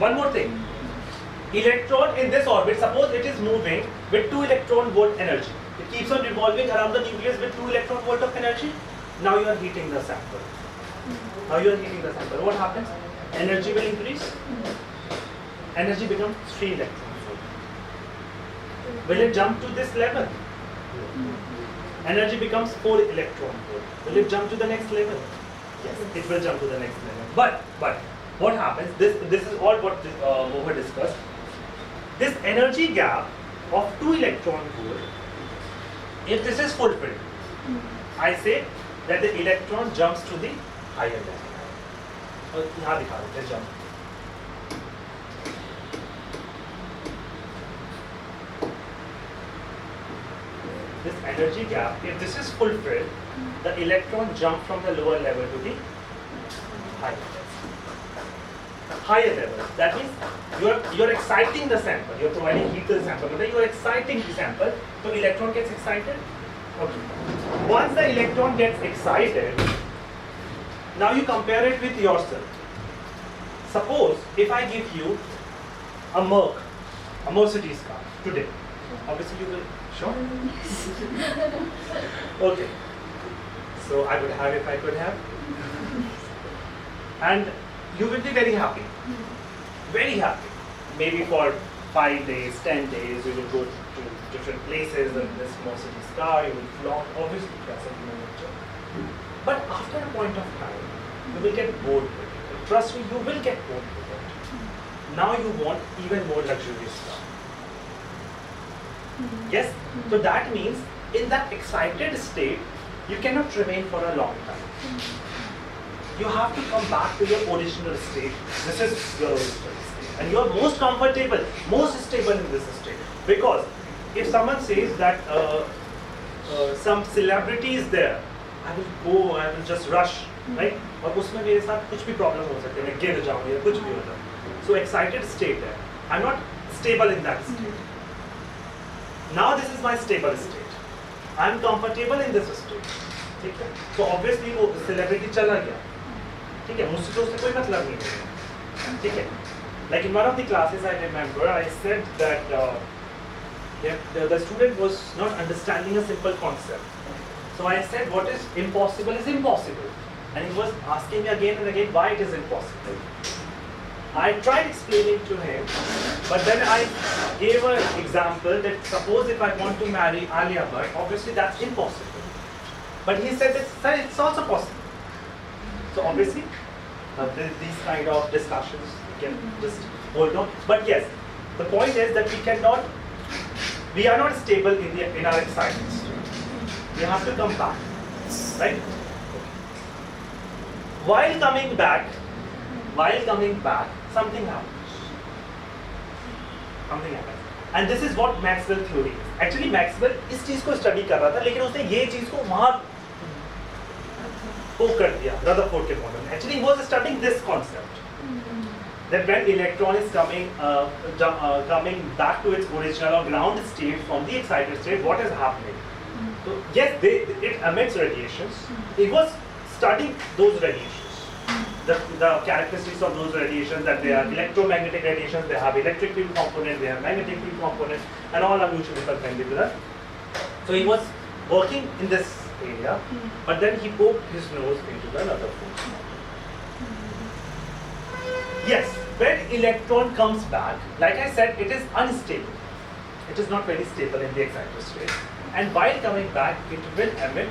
one more thing, electron in this orbit, suppose it is moving with 2 electron volt energy. It keeps on revolving around the nucleus with 2 electron volt of energy. Now you are heating the sample. What happens? Energy will increase. Energy becomes 3 electron volt. Will it jump to this level? Energy becomes 4 electron volt. Will it jump to the next level? Yes, it will jump to the next level. But what happens? This is all what Bohr discussed. This energy gap of 2 electron volt, if this is fulfilled, I say that the electron jumps to the higher level. यहाँ दिखा दो, let's jump. This energy gap, if this is fulfilled, the electron jump from the lower level to the higher level. Higher level. That means you're exciting the sample. You're providing heat to the sample. But you're exciting the sample, so electron gets excited. Okay. Once the electron gets excited, now you compare it with yourself. Suppose if I give you a Mercedes car today, obviously you will. Sure? Okay. So I would have if I could have. And you will be very happy. Very happy. Maybe for 5 days, 10 days, you will go to different places in this Mercedes car, you will vlog, obviously that's a human nature. But after a point of time, you will get bored with it. Trust me, you will get bored with it. Now you want even more luxurious stuff. Yes? So that means in that excited state, you cannot remain for a long time. You have to come back to your original state. This is your original state. And you are most comfortable, most stable in this state. Because if someone says that some celebrity is there, I will go, I will just rush, right? और उसमें मेरे साथ कुछ भी problem हो सकते हैं, मैं गिर जाऊँ या कुछ भी हो जाए. So excited state है. I'm not stable in that state. Now this is my stable state. I'm comfortable in this state. ठीक है? So obviously वो celebrity चला गया. ठीक है? मुझसे तो उससे कोई मतलब नहीं है. ठीक है? Like in one of the classes I remember, I said that the student was not understanding a simple concept. So I said what is impossible is impossible. And he was asking me again and again why it is impossible. I tried explaining to him, but then I gave an example that suppose if I want to marry Alia Bhatt, obviously that's impossible. But he said that, sir, it's also possible. So obviously, these kind of discussions we can just hold on. But yes, the point is that we are not stable in our excitement state. We have to come back, right? While coming back, something happens. Something happens. And this is what Maxwell theory is. Actually, Maxwell इस चीज को study कर रहा था, लेकिन उसने ये चीज को वहां को कर दिया, Rutherford के मॉडल में. Actually, he was studying this concept. That when electron is coming back to its original or ground state from the excited state, what is happening? So yes, it emits radiations. He was studying those radiations. The characteristics of those radiations, that they are electromagnetic radiations, they have electric field component, they have magnetic field component, and all are mutually perpendicular. So he was working in this area, but then he poked his nose into the Rutherford. Yes, when electron comes back, like I said, it is unstable. It is not very stable in the excited state. And while coming back, it will emit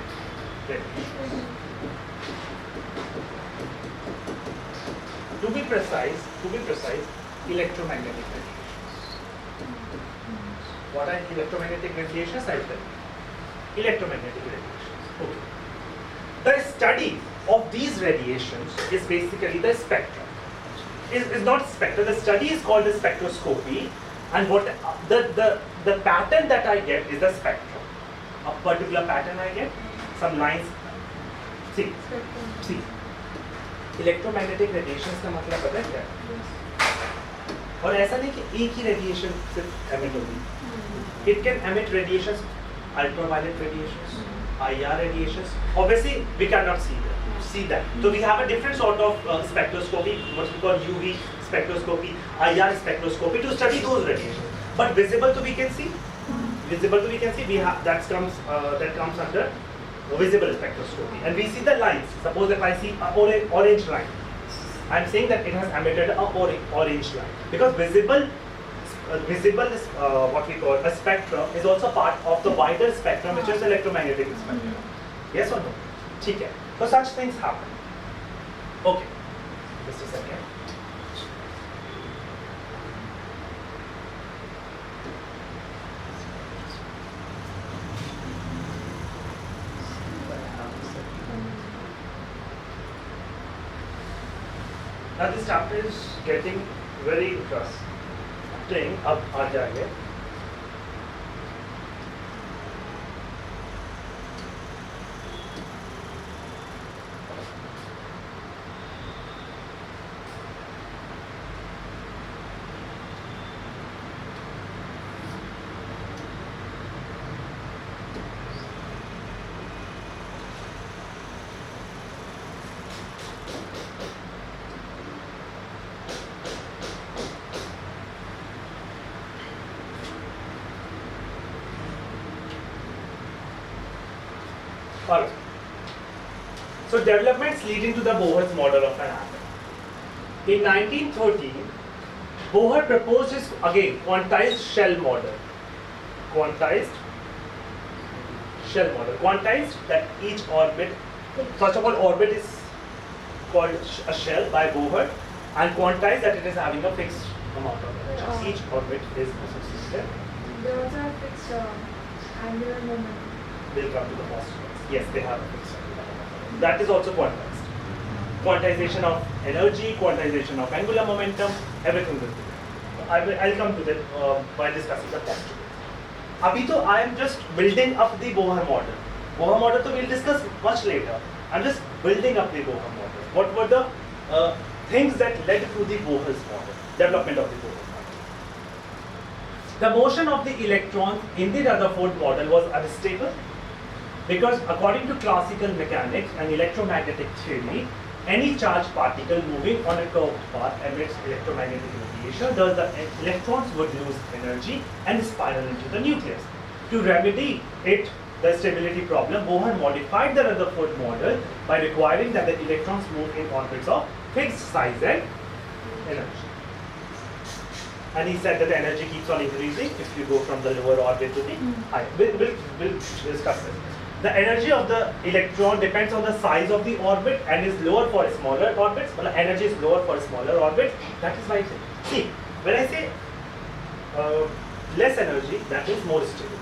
radiation. To be precise, electromagnetic radiations. What are electromagnetic radiations? I tell you. Electromagnetic radiations. Okay. The study of these radiations is basically the spectrum. Is not spectrum. The study is called the spectroscopy, and what the pattern that I get is the spectrum. A particular pattern I get, some lines. See. Electromagnetic radiations का मतलब पता है क्या है? और ऐसा नहीं कि एक ही रेडिएशन सिर्फ एमिट होगी. It can emit radiations, ultraviolet radiations, IR radiations. Obviously, we cannot see that. So we have a different sort of spectroscopy, what we call UV spectroscopy, IR spectroscopy, to study those radiations. But visible to we can see. We have that comes under visible spectroscopy, and we see the lines. Suppose if I see an orange line, I am saying that it has emitted a orange line, because visible is what we call a spectrum, is also part of the wider spectrum, which is electromagnetic spectrum. Yes or no? ठीक है. So such things happen. Okay. Just a second. Now this chapter is getting very interesting. अब आ जाएंगे. Alright. So developments leading to the Bohr's model of an atom. In 1913, Bohr proposed his, again, quantized shell model. Quantized shell model. Quantized that each orbit, first of all, orbit is called a shell by Bohr, and quantized that it is having a fixed amount of energy. Yeah. Each orbit is associated. They also have fixed angular momentum. Will come to the postulates. Yes, they have a fixed angular momentum. That is also quantized. Quantization of energy, quantization of angular momentum, everything will be there. I'll come to that while discussing the postulates. Abhi to I am just building up the Bohr model. Bohr model to we'll discuss much later. I'm just building up the Bohr model. What were the things that led to the Bohr's model, development of the Bohr model? The motion of the electron in the Rutherford model was unstable because according to classical mechanics and electromagnetic theory, any charged particle moving on a curved path emits electromagnetic radiation, thus the electrons would lose energy and spiral into the nucleus. To remedy it, the stability problem, Bohr modified the Rutherford model by requiring that the electrons move in orbits of fixed size and energy. And he said that the energy keeps on increasing if you go from the lower orbit to the higher. We'll discuss it. The energy of the electron depends on the size of the orbit and is lower for smaller orbits. But the energy is lower for smaller orbits. That is why, see, when I say less energy, that means more stability.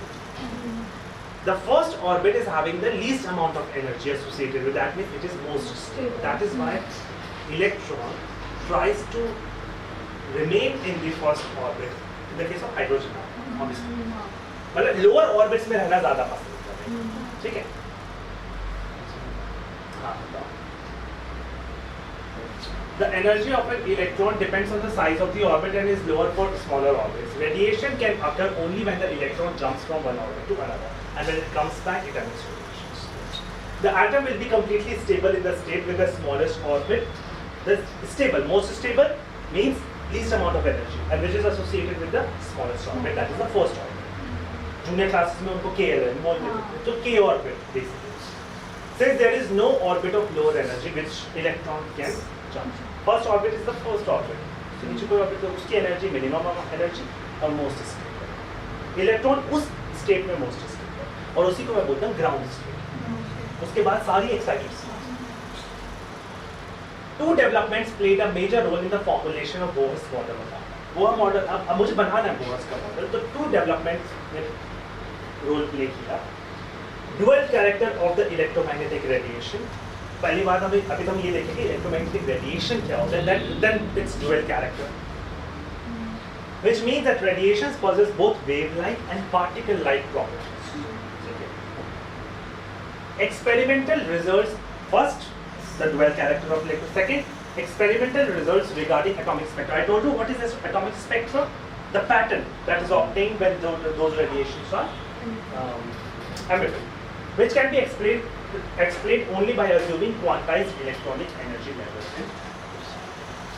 The first orbit is having the least amount of energy associated with that, means it is most stable. That is why electron tries to remain in the first orbit. In the case of hydrogen, obviously. मतलब lower orbits में रहना ज़्यादा पसंद करते हैं, ठीक है? हाँ, बताओ. The energy of an electron depends on the size of the orbit and is lower for smaller orbits. Radiation can occur only when the electron jumps from one orbit to another, and when it comes back, it emits radiation. The atom will be completely stable in the state with the smallest orbit. The stable, most stable means least amount of energy, and which is associated with the smallest orbit. That is the first orbit. Junior classes में उनको K है, more तो K orbit basically. Since there is no orbit of lower energy which electron can jump. First orbit is the first orbit. So नीचे कोई orbit तो उसकी energy minimum energy और most stable. Electron उस state में most stable और उसी को मैं बोलता हूँ ground state. उसके बाद सारी excited states. Two developments played a major role in the formulation of Bohr's model. Bohr model, अब मुझे बनाना है Bohr's का model, तो two developments ने role play किया. Dual character of the electromagnetic radiation. पहली बात अभी हम ये देखेंगे electromagnetic radiation क्या होता है, then its dual character, which means that radiations possess both wave-like and particle-like properties. Experimental results first. The dual character of electron. Second, experimental results regarding atomic spectra. I told you what is this atomic spectra? The pattern that is obtained when those radiations are emitted, which can be explained only by assuming quantized electronic energy levels.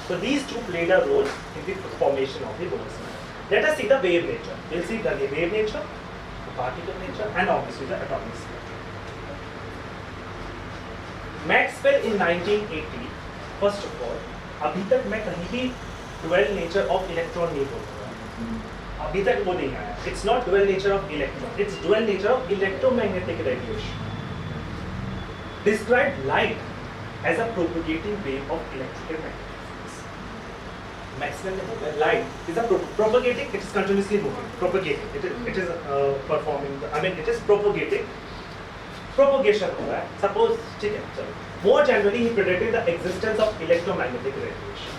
So these two played a role in the formation of the Bohr's model. Let us see the wave nature. We'll see the wave nature, the particle nature, and obviously the atomic spectra. Maxwell in 1980, first of all, अभी तक मैं कहीं भी dual nature of electron नहीं बोल रहा, अभी तक वो नहीं आया. It's not dual nature of electron, it's dual nature of electromagnetic radiation. Described light as a propagating wave of electrical magnetic fields. Maxwell ने बोला light is a propagating, it is continuously moving, propagating. It is performing. It is propagating. Propagation हो रहा है. Suppose, ठीक है, चलो. More generally, he predicted the existence of electromagnetic radiation.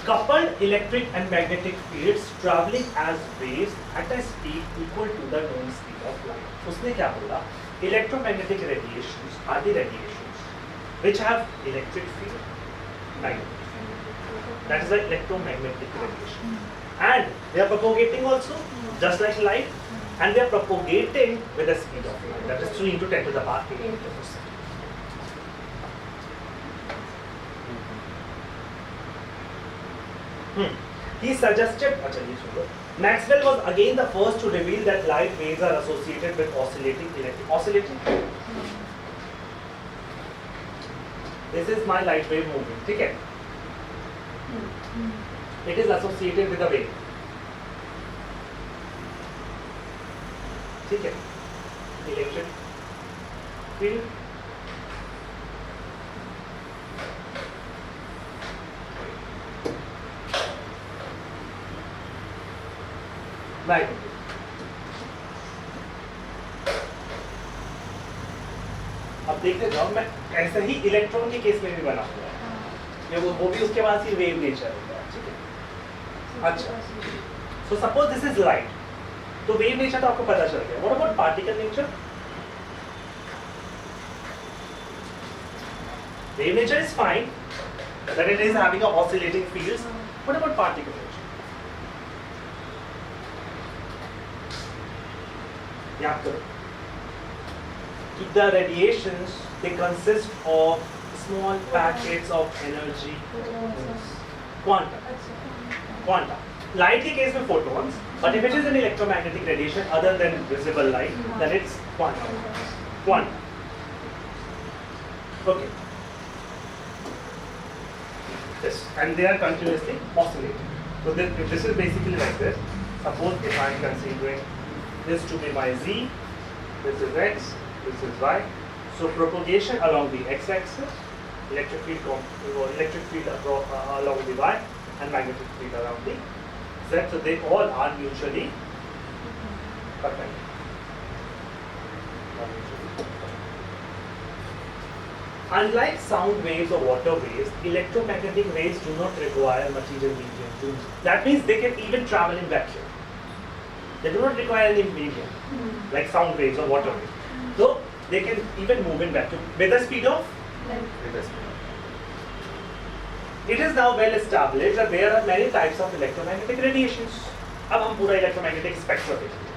Coupled electric and magnetic fields traveling as waves at a speed equal to the known speed of light. उसने क्या बोला? Electromagnetic radiations are the radiations which have electric field, magnetic field. That is the electromagnetic radiation. And they are propagating also, just like light. And they are propagating with the speed of light, that is 3 into 10 to the power 8 meters per second. He suggested, Maxwell was again the first to reveal that light waves are associated with oscillating electric. Oscillating? This is my light wave moving. ठीक है? It is associated with a wave. ठीक है? Electric field. Right. अब देखते जाओ, मैं ऐसे ही electron के केस में भी बना हुआ है, वो भी उसके बाद ही वेव नेचर होता है, ठीक है? अच्छा, so suppose this is light, तो वेव नेचर तो आपको पता चल गया. What about particle nature? Wave nature is fine, that it is having a oscillating fields. What about particle nature? याद करो कि the radiations, they consist of small packets of energy, quanta. Light के case में photons, but if it is an electromagnetic radiation other than visible light, then it's quanta. Okay. This, and they are continuously oscillating. So this is basically like this. Suppose if I am considering this to be my z, this is x, this is y. So propagation along the x-axis, electric field along the y, and magnetic field along the z. So they all are mutually perpendicular. Unlike sound waves or water waves, electromagnetic waves do not require material medium. That means they can even travel in vacuum. They do not require any medium, like sound waves or water waves. So they can even move in vacuum with the speed of light. It is now well established that there are many types of electromagnetic radiations. अब हम पूरा electromagnetic spectrum देखेंगे.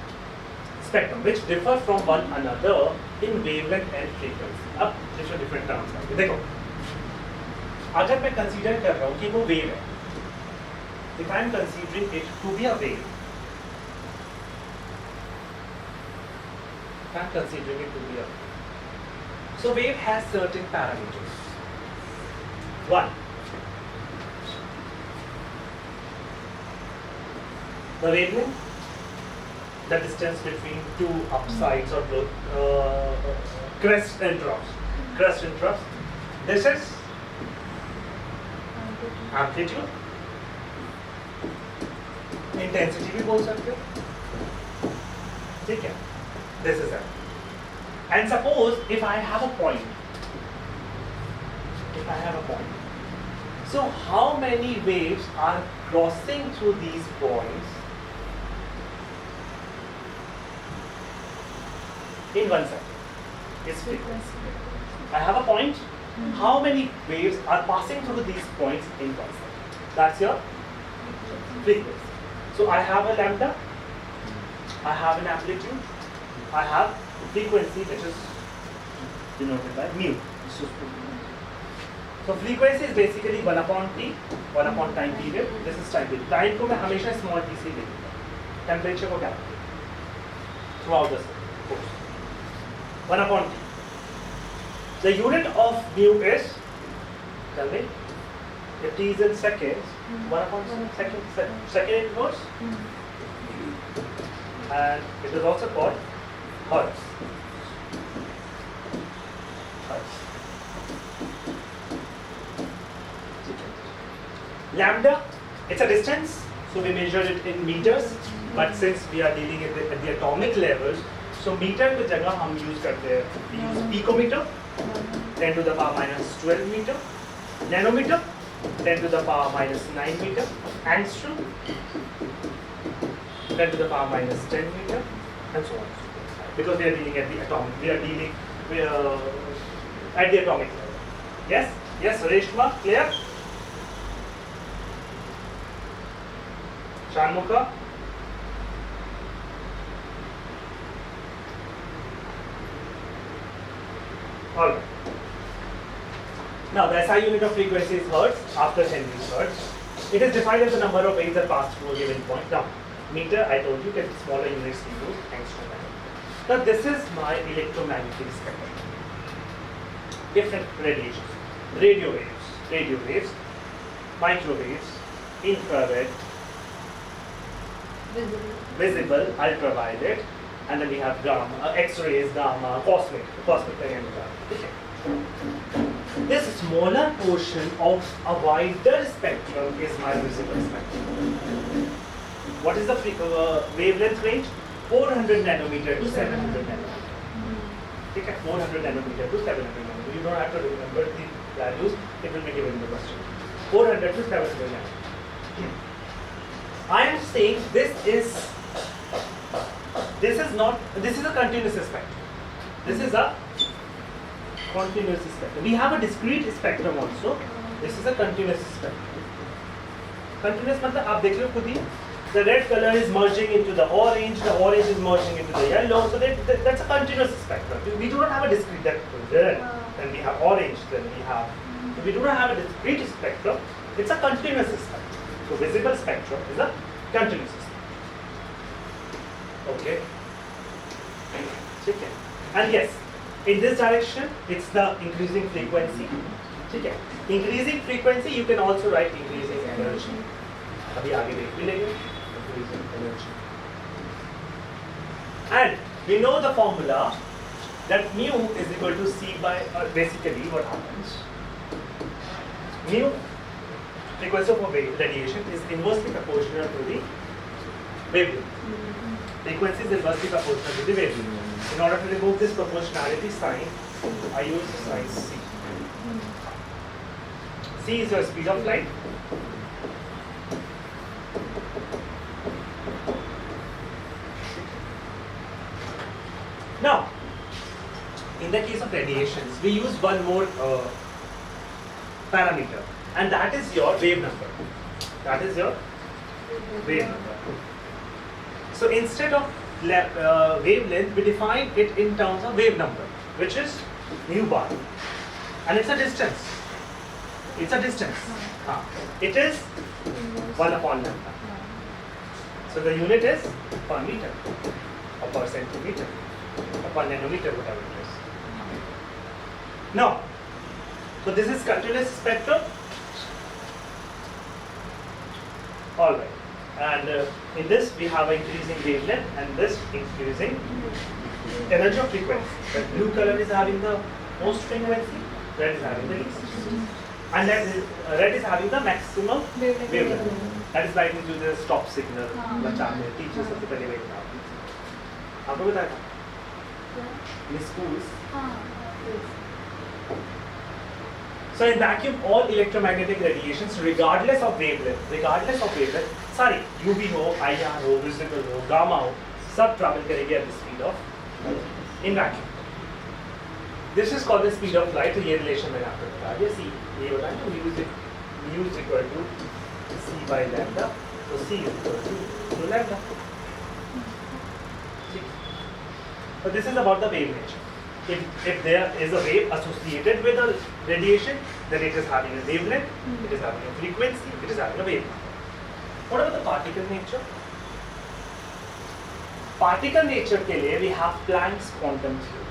Spectrum which differ from one another in wavelength and frequency. अब different terms आएंगे. देखो, अगर मैं consider कर रहा हूँ कि वो wave है, if I am considering it to be a wave, I am considering it to be a wave. So wave has certain parameters. One, the wavelength, the distance between two upsides or crest and troughs. Crest and troughs. This is amplitude. Intensity भी बोल सकते हो. ठीक है? This is it. And suppose if I have a point. If I have a point. So how many waves are crossing through these points in 1 second? Is frequency. I have a point. How many waves are passing through these points in 1 second? That's your frequency. So I have a lambda, I have an amplitude, I have frequency which is denoted by mu. So frequency is basically 1 upon t, 1 upon time period. This is time period. Time को मैं हमेशा small t से लेता हूँ. Temperature को क्या? Throughout the course. 1 upon t. The unit of mu is, tell me, if t is in seconds, 1 upon second inverse, and it is also called hertz. Lambda, it's a distance, so we measure it in meters, but since we are dealing at the atomic levels, so meter की जगह हम use करते हैं, we use picometer, 10 to the power minus 12 meter, nanometer, 10 to the power minus 9 meter, angstrom, 10 to the power minus 10 meter, and so on. Because we are dealing at the atomic, we are at the atomic level. Yes? Yes, Reshma, clear? Shanmukha? Alright. Now the SI unit of frequency is hertz after Henry's hertz. It is defined as the number of waves that pass through a given point. Now, meter, I told you, get smaller units we use, angstrom. Now this is my electromagnetic spectrum. Different radiations. radio waves, microwaves, infrared, visible, ultraviolet, and then we have gamma, X-rays, gamma, cosmic and gamma. Okay. This smaller portion of a wider spectrum is my visible spectrum. What is the wavelength range? 400 nanometer to 700 nanometer. Okay, 400 nanometer to 700 nanometer. You don't have to remember the values, it will be given in the question. 400 to 700 nanometer. I am saying this is a continuous spectrum. This is a continuous spectrum. We have a discrete spectrum also. This is a continuous spectrum. Continuous means आप देख रहे हो खुद ही. The red color is merging into the orange is merging into the yellow. So that's a continuous spectrum. We do not have a discrete. Then we have orange. We do not have a discrete spectrum. It's a continuous spectrum. So visible spectrum is a continuous spectrum. Okay. Okay. And yes, in this direction, it's the increasing frequency. Okay. Increasing frequency, you can also write increasing energy. अभी आगे देख भी लेंगे. Increasing energy. And we know the formula that mu is equal to C by, basically what happens. Mu, frequency of a radiation, is inversely proportional to the wavelength. Frequency is inversely proportional to the wavelength. In order to remove this proportionality sign, I use sign C. C is your speed of light. Now, in the case of radiations, we use one more parameter, and that is your wave number. That is your wave number. So instead of wavelength, we define it in terms of wave number, which is mu bar, and it's a distance. It's a distance. It is 1 upon lambda. So the unit is per meter, or per centimeter, or per nanometer, whatever it is. Now, so this is continuous spectrum. All right. And in this we have increasing wavelength and this increasing energy of frequency. The blue color is having the most frequency, red is having the least. And red is having the maximum wavelength. That is likely to the stop signal. बचाने teachers सबसे पहले वही था. आपको बताया था? In schools. So in vacuum, all electromagnetic radiations, regardless of wavelength, sorry, UV हो, IR हो, visible हो, gamma हो, सब travel करेंगे at the speed of in vacuum. This is called the speed of light. तो ये relation मैंने आपको बताया. ये C, ये बताया तो mu is equal to C by lambda. So C is equal to lambda. So this is about the wave nature. If there is a wave associated with a radiation, then it is having a wavelength, it is having a frequency, it is having a wave. What about the particle nature? Particle nature ke liye we have Planck's quantum theory.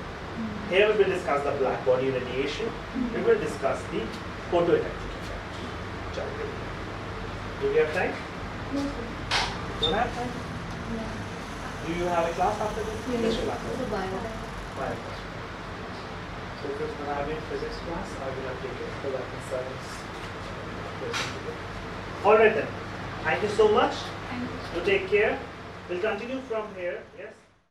Here we will discuss the black body radiation. We will discuss the photoelectric effect. Do we have time? No, Don't have time? sir. Do you have a class after this? Yes. Which class? Bio. Bio class. So if it's going to have in physics class, I will have taken for that in science. Alright then. Thank you so much. Thank you. You take care. We'll continue from here. Yes.